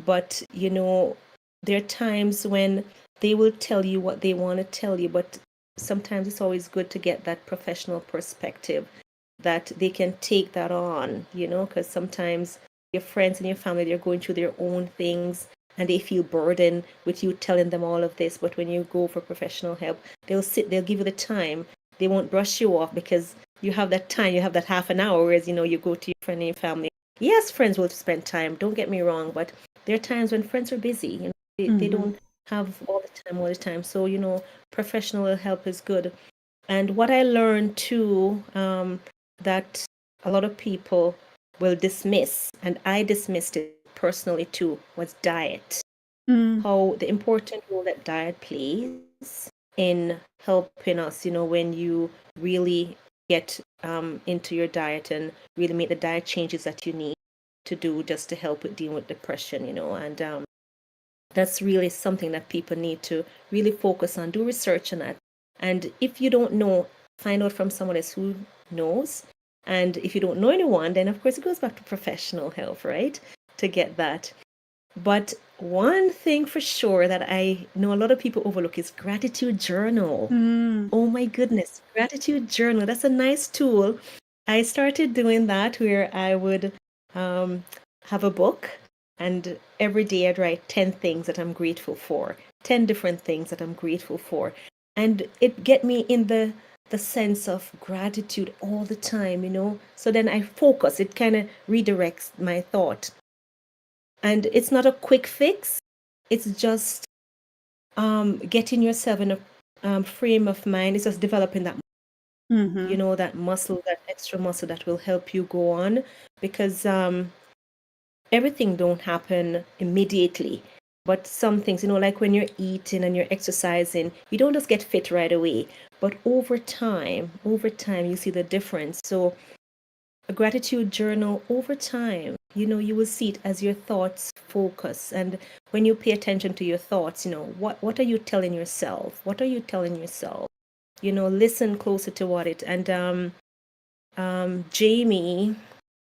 but there are times when they will tell you what they want to tell you, but sometimes it's always good to get that professional perspective, that they can take that on, because sometimes your friends and your family, they're going through their own things and they feel burdened with you telling them all of this. But when you go for professional help, they'll give you the time. They won't brush you off because you have that time, you have that half an hour, whereas you go to your friend and your family. Yes, friends will spend time, don't get me wrong, but there are times when friends are busy, they don't have all the time. So professional help is good. And what I learned too, that a lot of people will dismiss, and I dismissed it personally too, was diet. How the important role that diet plays in helping us, when you really get into your diet and really make the diet changes that you need to do just to help with dealing with depression, and that's really something that people need to really focus on, do research on that. And if you don't know, find out from someone else who knows. And if you don't know anyone, then of course it goes back to professional help, right? To get that. But one thing for sure that I know a lot of people overlook is gratitude journal. Oh my goodness, gratitude journal. That's a nice tool. I started doing that where I would have a book, and every day I'd write 10 things that I'm grateful for, 10 different things that I'm grateful for. And it get me in the sense of gratitude all the time. So then I focus, it kind of redirects my thought. And it's not a quick fix. It's just getting yourself in a frame of mind. It's just developing that, that muscle, that extra muscle that will help you go on. Because everything don't happen immediately. But some things, like when you're eating and you're exercising, you don't just get fit right away. But over time, you see the difference. So a gratitude journal over time, you will see it as your thoughts focus. And when you pay attention to your thoughts, what are you telling yourself? What are you telling yourself? Listen closer to what it. And Jamie,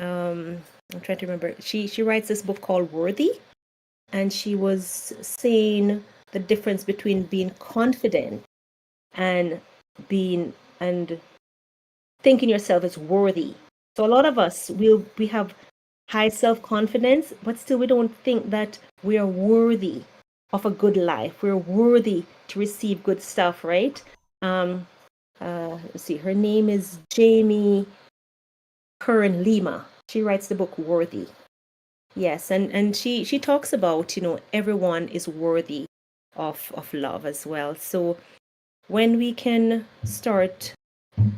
I'm trying to remember. She writes this book called Worthy, and she was saying the difference between being confident and being and thinking yourself as worthy. So a lot of us we have high self-confidence, but still we don't think that we are worthy of a good life. We're worthy to receive good stuff, right? Let's see, her name is Jamie Curran Lima. She writes the book Worthy. Yes, and she talks about, everyone is worthy of love as well. So when we can start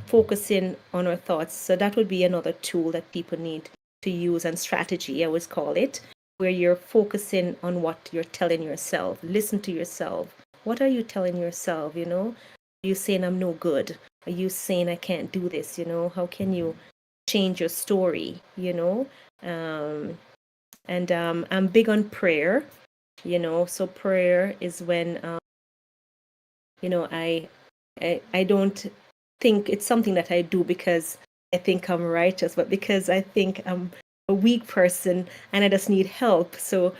focusing on our thoughts, so that would be another tool that people need to use, and strategy, I always call it, where you're focusing on what you're telling yourself. Listen to yourself. What are you telling yourself? Are you saying I'm no good? Are you saying I can't do this? How can you change your story? And I'm big on prayer. So prayer is when I don't think it's something that I do because I think I'm righteous, but because I think I'm a weak person and I just need help. So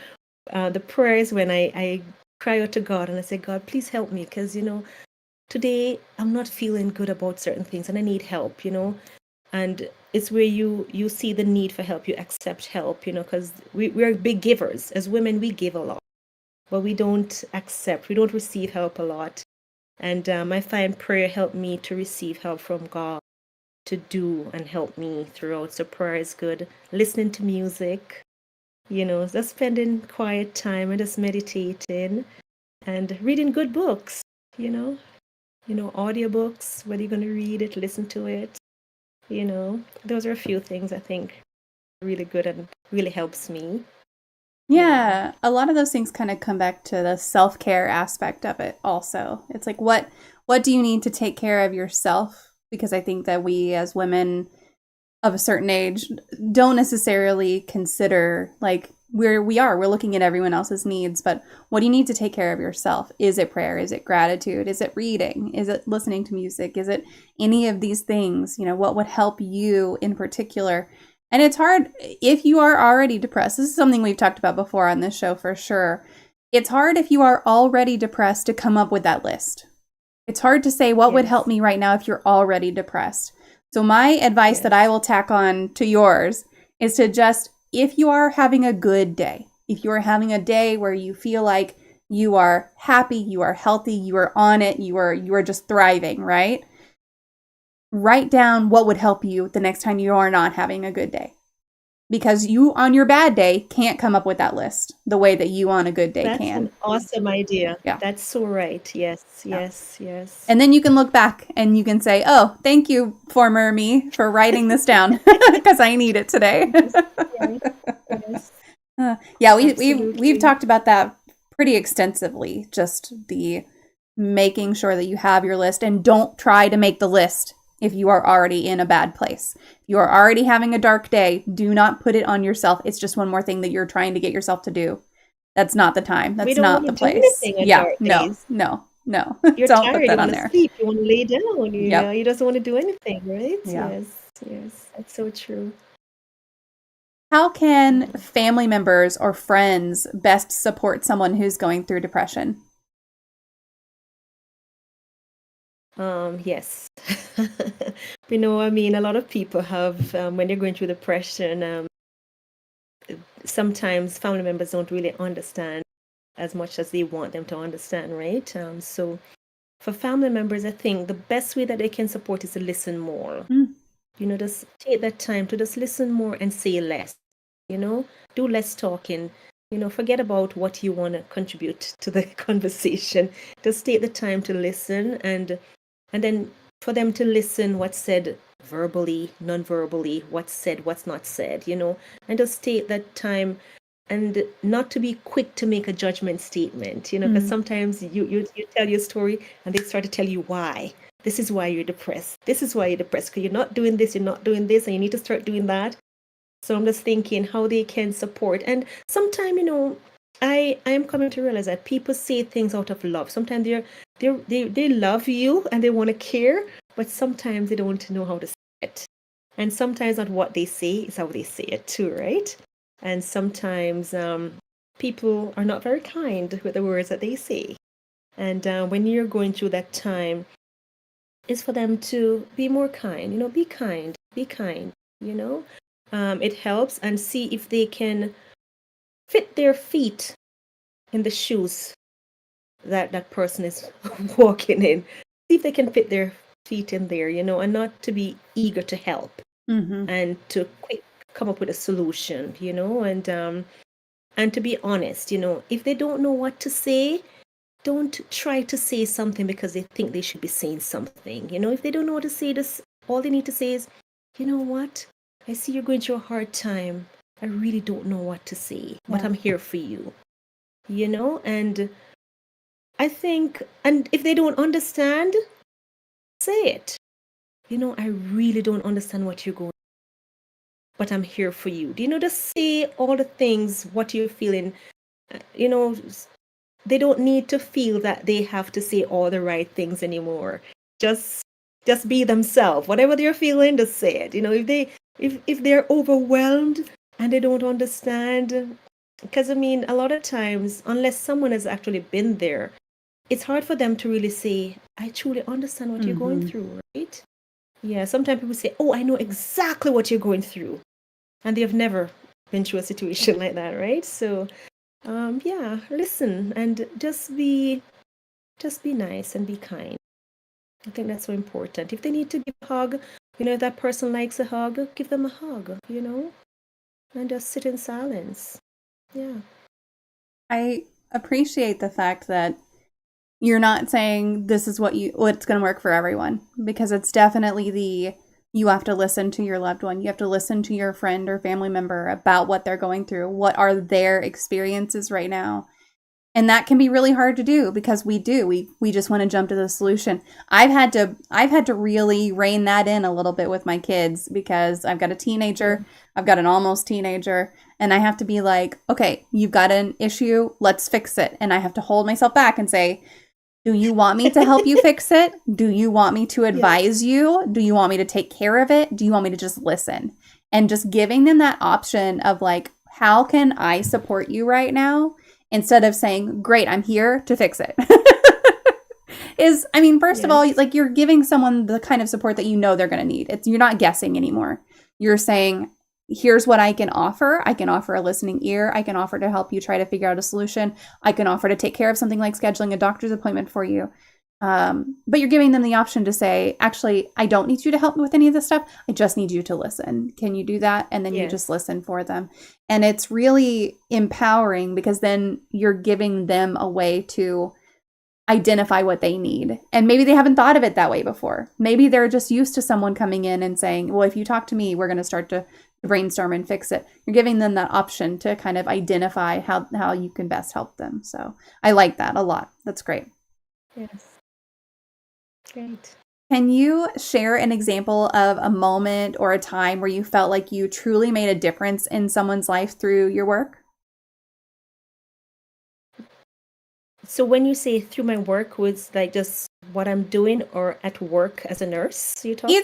the prayer is when I cry out to God and I say, God, please help me, because today I'm not feeling good about certain things and I need help. And it's where you see the need for help, you accept help, because we're big givers. As women, we give a lot, but we don't receive help a lot. And I find prayer helped me to receive help from God to do and help me throughout. So prayer is good. Listening to music, just spending quiet time and just meditating and reading good books, audiobooks, whether you're going to read it, listen to it, those are a few things I think really good and really helps me. Yeah, a lot of those things kind of come back to the self-care aspect of it also. It's like what do you need to take care of yourself? Because I think that we as women of a certain age don't necessarily consider like we're looking at everyone else's needs, but what do you need to take care of yourself? Is it prayer? Is it gratitude? Is it reading? Is it listening to music? Is it any of these things? What would help you in particular? And it's hard if you are already depressed. This is something we've talked about before on this show for sure. It's hard if you are already depressed to come up with that list. It's hard to say what would help me right now if you're already depressed. So my advice that I will tack on to yours is to just, if you are having a good day, if you are having a day where you feel like you are happy, you are healthy, you are on it, you are just thriving, right? Write down what would help you the next time you are not having a good day. Because you on your bad day can't come up with that list the way that you on a good day can. That's an awesome idea. Yeah. That's so right. Yes. And then you can look back and you can say, oh, thank you, former me, for writing this down because I need it today. Yes. Yeah, we've talked about that pretty extensively, just the making sure that you have your list, and don't try to make the list if you are already in a bad place. If you are already having a dark day, do not put it on yourself. It's just one more thing that you're trying to get yourself to do. That's not the time. That's not the place. Yeah, no. You're don't tired, put that you on want there. to sleep, you want to lay down, you just want to do anything, right? Yeah. Yes, that's so true. How can family members or friends best support someone who's going through depression? Yes. A lot of people have, when they're going through depression, sometimes family members don't really understand as much as they want them to understand, right? So for family members, I think the best way that they can support is to listen more. Just take that time to just listen more and say less. Do less talking. Forget about what you want to contribute to the conversation. Just take the time to listen, and then for them to listen what's said verbally, non-verbally, what's said, what's not said, and just take that time, and not to be quick to make a judgment statement, because sometimes you tell your story and they start to tell you why. This is why you're depressed. This is why you're depressed, because you're not doing this, and you need to start doing that. So I'm just thinking how they can support. And sometimes, I am coming to realize that people say things out of love. Sometimes they love you and they want to care, but sometimes they don't know how to say it. And sometimes not what they say is how they say it too, right? And sometimes people are not very kind with the words that they say. And when you're going through that time, it's for them to be more kind, be kind, you know. It helps, and see if they can fit their feet in the shoes that that person is walking in. See if they can fit their feet in there, and not to be eager to help and to quick come up with a solution, and to be honest, if they don't know what to say, don't try to say something because they think they should be saying something. If they don't know what to say, this all they need to say is, you know what? I see you're going through a hard time. I really don't know what to say, but I'm here for you. And I think, and if they don't understand, say it. I really don't understand what you're going, but I'm here for you. Just say all the things, what you're feeling. You know, they don't need to feel that they have to say all the right things anymore. Just be themselves. Whatever they're feeling, just say it. If they're overwhelmed and they don't understand, because a lot of times, unless someone has actually been there, it's hard for them to really say, I truly understand what you're going through, right? Yeah, sometimes people say, oh, I know exactly what you're going through. And they have never been through a situation like that, right? So, yeah, listen and just be nice and be kind. I think that's so important. If they need to give a hug, if that person likes a hug, give them a hug, and just sit in silence. Yeah. I appreciate the fact that you're not saying this is what's going to work for everyone, because it's definitely you have to listen to your loved one. You have to listen to your friend or family member about what they're going through. What are their experiences right now? And that can be really hard to do because we just want to jump to the solution. I've had to really rein that in a little bit with my kids because I've got a teenager, I've got an almost teenager, and I have to be like, okay, you've got an issue, let's fix it. And I have to hold myself back and say, do you want me to help you fix it? Do you want me to advise you? Do you want me to take care of it? Do you want me to just listen? And just giving them that option of like, how can I support you right now? Instead of saying, great, I'm here to fix it. First of all, like you're giving someone the kind of support that you know they're going to need. You're not guessing anymore. You're saying, here's what I can offer. I can offer a listening ear. I can offer to help you try to figure out a solution. I can offer to take care of something like scheduling a doctor's appointment for you. But you're giving them the option to say, actually, I don't need you to help me with any of this stuff. I just need you to listen. Can you do that? And then you just listen for them. And it's really empowering because then you're giving them a way to identify what they need. And maybe they haven't thought of it that way before. Maybe they're just used to someone coming in and saying, well, if you talk to me, we're going to start to brainstorm and fix it. You're giving them that option to kind of identify how you can best help them. So I like that a lot. That's great. Yes. Great. Can you share an example of a moment or a time where you felt like you truly made a difference in someone's life through your work? So when you say through my work, was like just what I'm doing or at work as a nurse, you talking?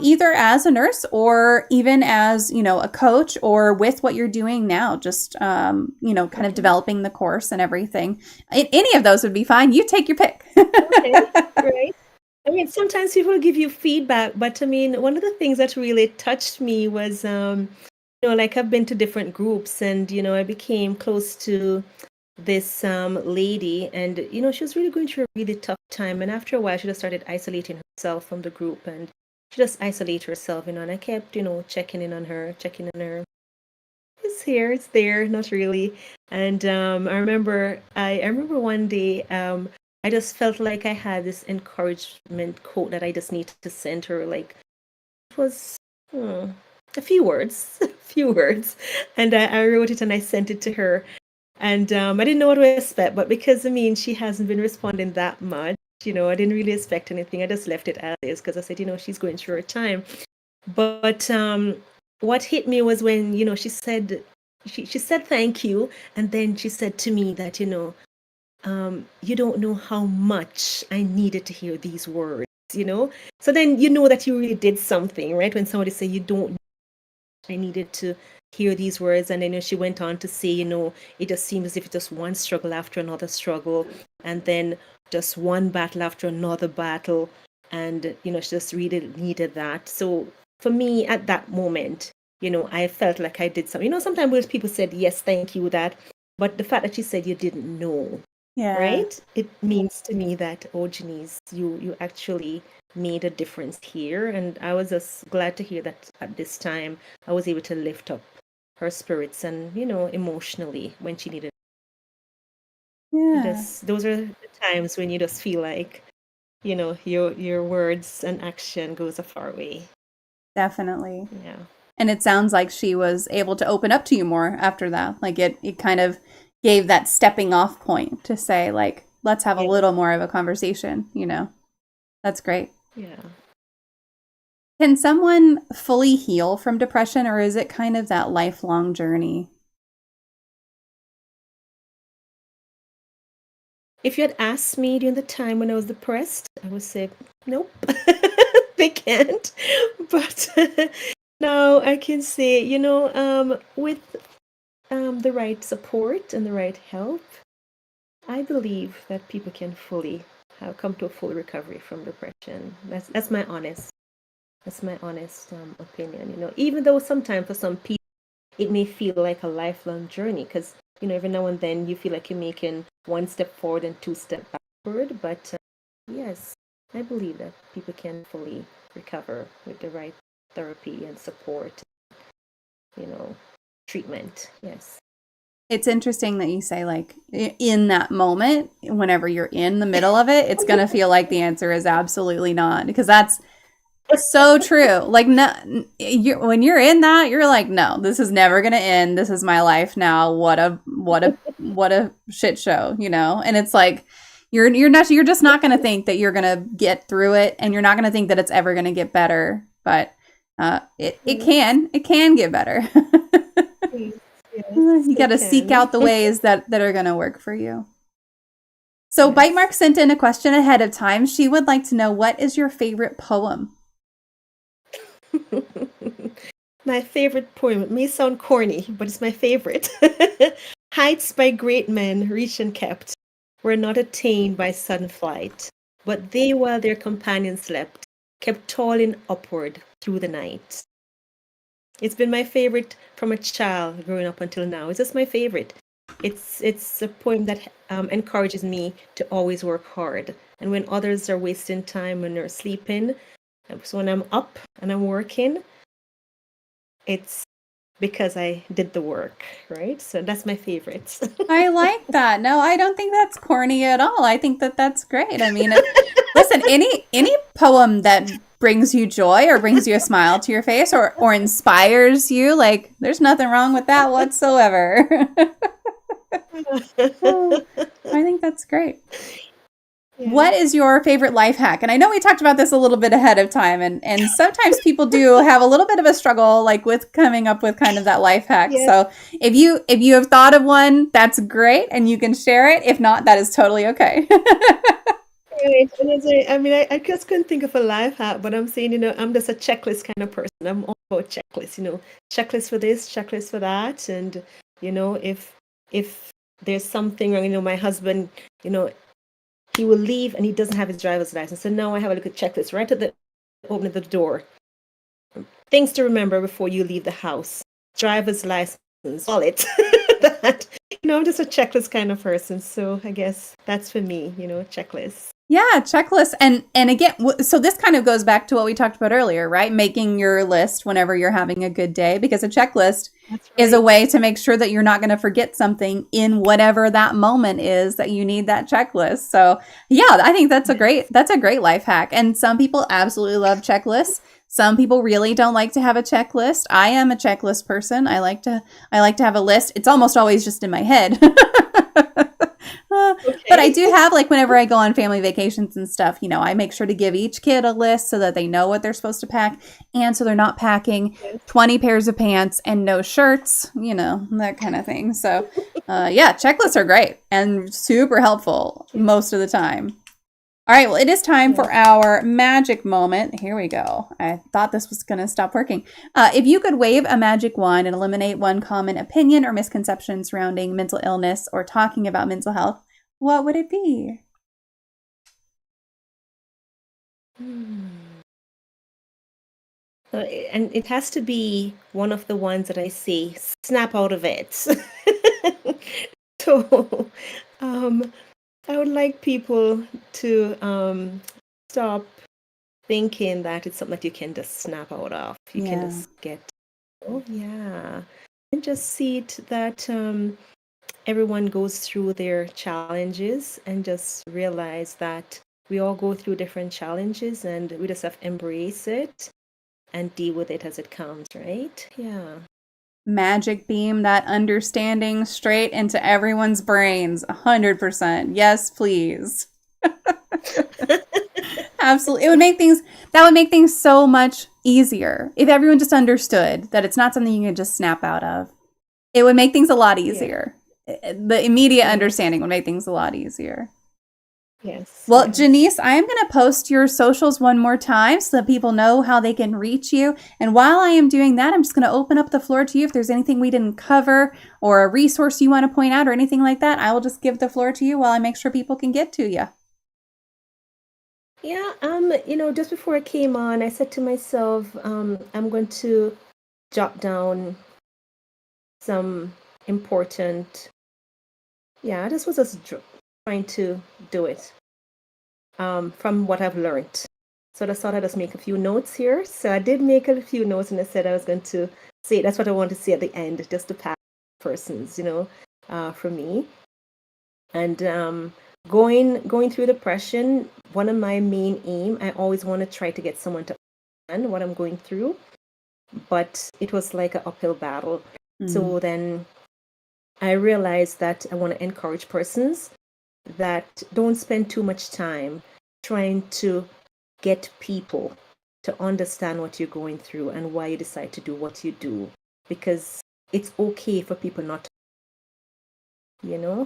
Either as a nurse or even as, a coach or with what you're doing now, just, kind of developing the course and everything. Any of those would be fine. You take your pick. Okay, great. Sometimes people give you feedback, but one of the things that really touched me was, like I've been to different groups and, I became close to this lady and, she was really going through a really tough time. And after a while, she just started isolating herself from the group and she just isolated herself, and I kept, checking in on her. It's here, it's there, not really. And I remember one day, I just felt like I had this encouragement quote that I just needed to send her. Like it was a few words, and I wrote it and I sent it to her. And I didn't know what to expect, but because she hasn't been responding that much, I didn't really expect anything. I just left it as is because I said, she's going through her time. But what hit me was when, she said, she said thank you, and then she said to me that, you don't know how much I needed to hear these words. you know. So then you know that you really did something, right? When somebody say you don't, I needed to hear these words. And then she went on to say, it just seems as if it's just one struggle after another struggle, and then just one battle after another battle. And, she just really needed that. So for me at that moment, I felt like I did something. Sometimes when people said, yes, thank you, that, but the fact that she said you didn't know, Yeah. right? It means to me that, oh, Genese, you actually made a difference here. And I was just glad to hear that at this time I was able to lift up her spirits and, emotionally when she needed. Yeah. Those are the times when you just feel like, your words and action goes a far way. Definitely. Yeah. And it sounds like she was able to open up to you more after that. Like it kind of gave that stepping off point to say, like, let's have a little more of a conversation, That's great. Yeah. Can someone fully heal from depression, or is it kind of that lifelong journey? If you had asked me during the time when I was depressed, I would say, nope, they can't. But now I can say, with the right support and the right help, I believe that people can fully come to a full recovery from depression. That's my honest opinion. Even though sometimes for some people it may feel like a lifelong journey, because every now and then you feel like you're making one step forward and two step backward. But yes, I believe that people can fully recover with the right therapy and support, treatment. Yes. It's interesting that you say, like, in that moment, whenever you're in the middle of it, it's going to feel like the answer is absolutely not, because that's so true. Like, no, when you're in that, you're like, no, this is never going to end. This is my life now. What a shit show, And it's like, you're just not going to think that you're going to get through it, and you're not going to think that it's ever going to get better, but it can get better. You got to seek out the ways that are going to work for you. So yes. Bite Mark sent in a question ahead of time. She would like to know, what is your favorite poem? My favorite poem, it may sound corny, but it's my favorite. Heights by great men reached and kept were not attained by sudden flight, but they, while their companions slept, kept toiling upward through the night. It's been my favorite from a child growing up until now. It's just my favorite. It's a poem that encourages me to always work hard. And when others are wasting time when they're sleeping, so when I'm up and I'm working, it's because I did the work, right? So that's my favorite. I like that. No, I don't think that's corny at all. I think that that's great. I mean, listen, any poem that brings you joy or brings you a smile to your face or inspires you, like, there's nothing wrong with that whatsoever. I think that's great. Yeah. What is your favorite life hack? And I know we talked about this a little bit ahead of time, and sometimes people do have a little bit of a struggle, like, with coming up with kind of that life hack. Yeah. So if you have thought of one, that's great, and you can share it. If not, that is totally okay. Right. And I just couldn't think of a life hack, but I'm saying, I'm just a checklist kind of person. I'm all about checklists, checklist for this, checklist for that. And, if there's something wrong, my husband, he will leave and he doesn't have his driver's license. So now I have a look at checklist right at the opening of the door. Things to remember before you leave the house. Driver's license, wallet. That, I'm just a checklist kind of person. So I guess that's for me, checklist. Yeah, checklist. And again, so this kind of goes back to what we talked about earlier, right? Making your list whenever you're having a good day, because a checklist is a way to make sure that you're not going to forget something in whatever that moment is that you need that checklist. So yeah, I think that's a great life hack. And some people absolutely love checklists. Some people really don't like to have a checklist. I am a checklist person. I like to have a list. It's almost always just in my head. Okay. But I do have, like, whenever I go on family vacations and stuff, I make sure to give each kid a list so that they know what they're supposed to pack. And so they're not packing 20 pairs of pants and no shirts, that kind of thing. So, yeah, checklists are great and super helpful most of the time. All right, well, it is time Yeah. for our magic moment. Here we go. I thought this was going to stop working. If you could wave a magic wand and eliminate one common opinion or misconception surrounding mental illness or talking about mental health, what would it be? Hmm. And it has to be one of the ones that I say, snap out of it. So, um, I would like people to stop thinking that it's something that you can just snap out of. You can Yeah. just get, oh yeah, and just see it that everyone goes through their challenges and just realize that we all go through different challenges and we just have to embrace it and deal with it as it comes, right? Yeah. Magic beam that understanding straight into everyone's brains. 100%. Yes, please. Absolutely. That would make things so much easier if everyone just understood that it's not something you can just snap out of. It would make things a lot Yeah. easier. The immediate Yeah. understanding would make things a lot easier. Yes. Well, Yes. Genese, I am going to post your socials one more time so that people know how they can reach you. And while I am doing that, I'm just going to open up the floor to you. If there's anything we didn't cover or a resource you want to point out or anything like that, I will just give the floor to you while I make sure people can get to you. Yeah, just before I came on, I said to myself, I'm going to jot down some important, yeah, this was just trying to do it from what I've learned. So I thought I'd just make a few notes here. So I did make a few notes and I said I was going to say, that's what I want to say at the end, just to pass persons, for me. And going through depression, one of my main aim, I always want to try to get someone to understand what I'm going through, but it was like an uphill battle. So then I realized that I want to encourage persons that don't spend too much time trying to get people to understand what you're going through and why you decide to do what you do, because it's okay for people not to,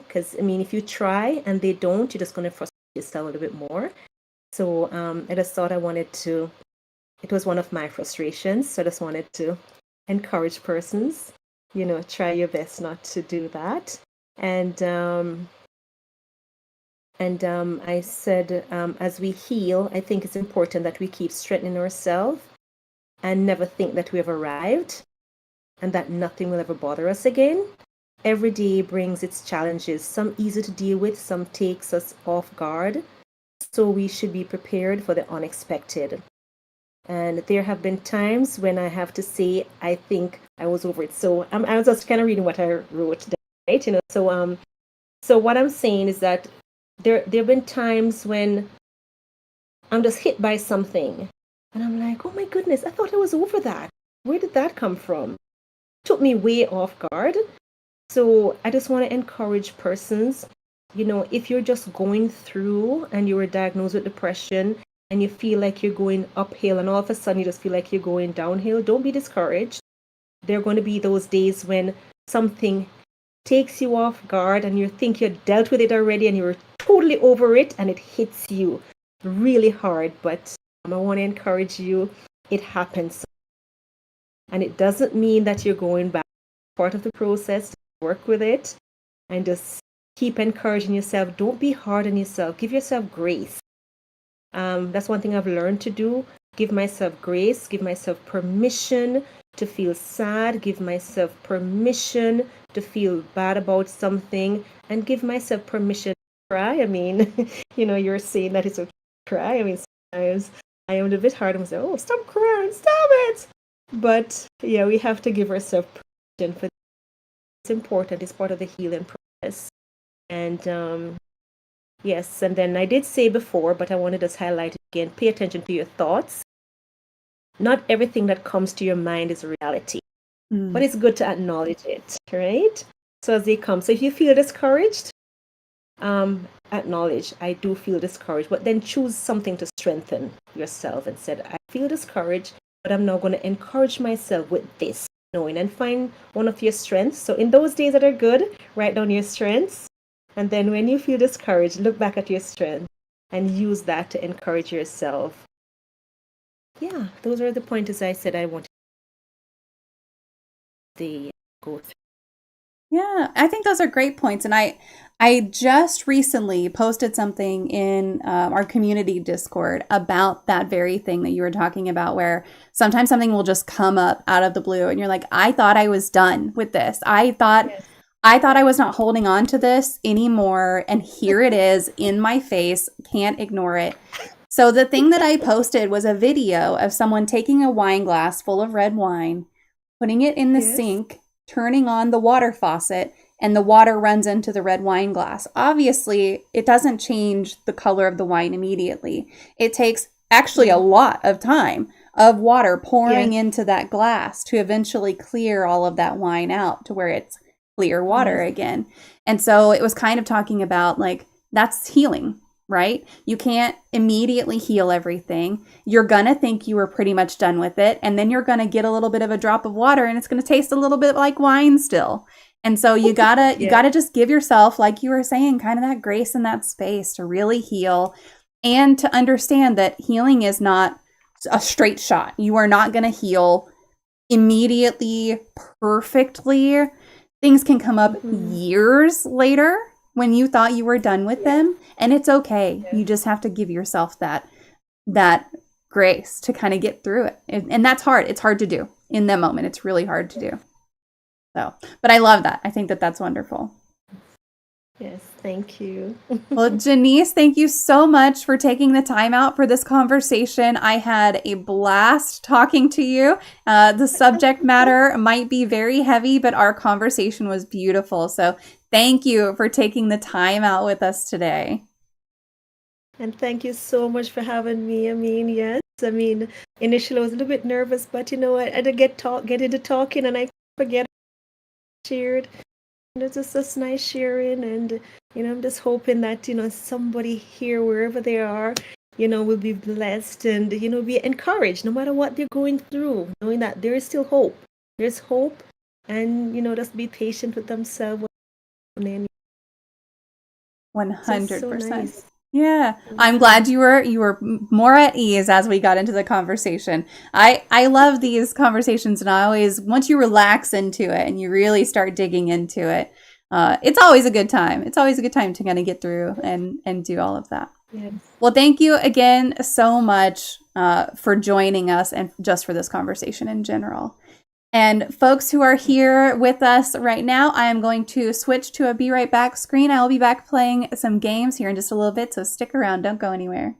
because I mean, if you try and they don't, you're just going to frustrate yourself a little bit more. So I just thought it was one of my frustrations. So I just wanted to encourage persons, try your best not to do that. And I said, as we heal, I think it's important that we keep strengthening ourselves and never think that we have arrived and that nothing will ever bother us again. Every day brings its challenges, some easy to deal with, some takes us off guard. So we should be prepared for the unexpected. And there have been times when I have to say, I think I was over it. So I was just kind of reading what I wrote down, right? So what I'm saying is that there have been times when I'm just hit by something and I'm like, oh my goodness, I thought I was over that. Where did that come from? Took me way off guard. So I just want to encourage persons, if you're just going through and you were diagnosed with depression and you feel like you're going uphill and all of a sudden you just feel like you're going downhill, don't be discouraged. There are going to be those days when something takes you off guard and you think you dealt with it already and you're totally over it and it hits you really hard. But I want to encourage you, it happens. And it doesn't mean that you're going back. Part of the process, to work with it and just keep encouraging yourself. Don't be hard on yourself. Give yourself grace. That's one thing I've learned to do. Give myself grace, give myself permission to feel sad, give myself permission to feel bad about something, and give myself permission to cry. I mean, you're saying that it's okay to cry. I mean, sometimes I am a bit hard and say, oh, stop crying, stop it. But yeah, we have to give ourselves permission for it's important. It's part of the healing process. And yes, and then I did say before, but I want to just highlight it again. Pay attention to your thoughts. Not everything that comes to your mind is reality, but it's good to acknowledge it, right? So as they come. So if you feel discouraged, acknowledge, I do feel discouraged, but then choose something to strengthen yourself and said, I feel discouraged, but I'm now going to encourage myself with this, knowing, and find one of your strengths. So in those days that are good, write down your strengths. And then when you feel discouraged, look back at your strength and use that to encourage yourself. Yeah, those are the pointers I said I wanted to go through. Yeah, I think those are great points. And I just recently posted something in our community Discord about that very thing that you were talking about, where sometimes something will just come up out of the blue and you're like, I thought I was done with this. Yes. I thought I was not holding on to this anymore. And here it is in my face. Can't ignore it. So the thing that I posted was a video of someone taking a wine glass full of red wine, putting it in the Yes. sink, turning on the water faucet, and the water runs into the red wine glass. Obviously, it doesn't change the color of the wine immediately. It takes actually a lot of time of water pouring Yes. into that glass to eventually clear all of that wine out to where it's clear water Yes. again. And so it was kind of talking about like, that's healing, right? You can't immediately heal everything. You're going to think you were pretty much done with it. And then you're going to get a little bit of a drop of water and it's going to taste a little bit like wine still. And so you gotta just give yourself, like you were saying, kind of that grace and that space to really heal and to understand that healing is not a straight shot. You are not going to heal immediately, perfectly. Things can come up years later when you thought you were done with them, and it's okay. You just have to give yourself that grace to kind of get through it. And that's hard. It's hard to do in the moment. It's really hard to do. So, but I love that. I think that that's wonderful. Yes, thank you. Well, Genese, thank you so much for taking the time out for this conversation. I had a blast talking to you. The subject matter might be very heavy, but our conversation was beautiful. So thank you for taking the time out with us today. And thank you so much for having me. Yes. Initially I was a little bit nervous, but I did get into talking and I forget shared. It's just nice sharing, and I'm just hoping that somebody here, wherever they are, will be blessed and be encouraged no matter what they're going through, knowing that there is still hope. There's hope, and just be patient with themselves. 100%. Nice. Yeah, I'm glad you were more at ease as we got into the conversation. I love these conversations, and I always, once you relax into it and you really start digging into it, it's always a good time. It's always a good time to kind of get through and do all of that. Yes. Well, thank you again so much for joining us and just for this conversation in general. And folks who are here with us right now, I am going to switch to a Be Right Back screen. I will be back playing some games here in just a little bit, so stick around. Don't go anywhere.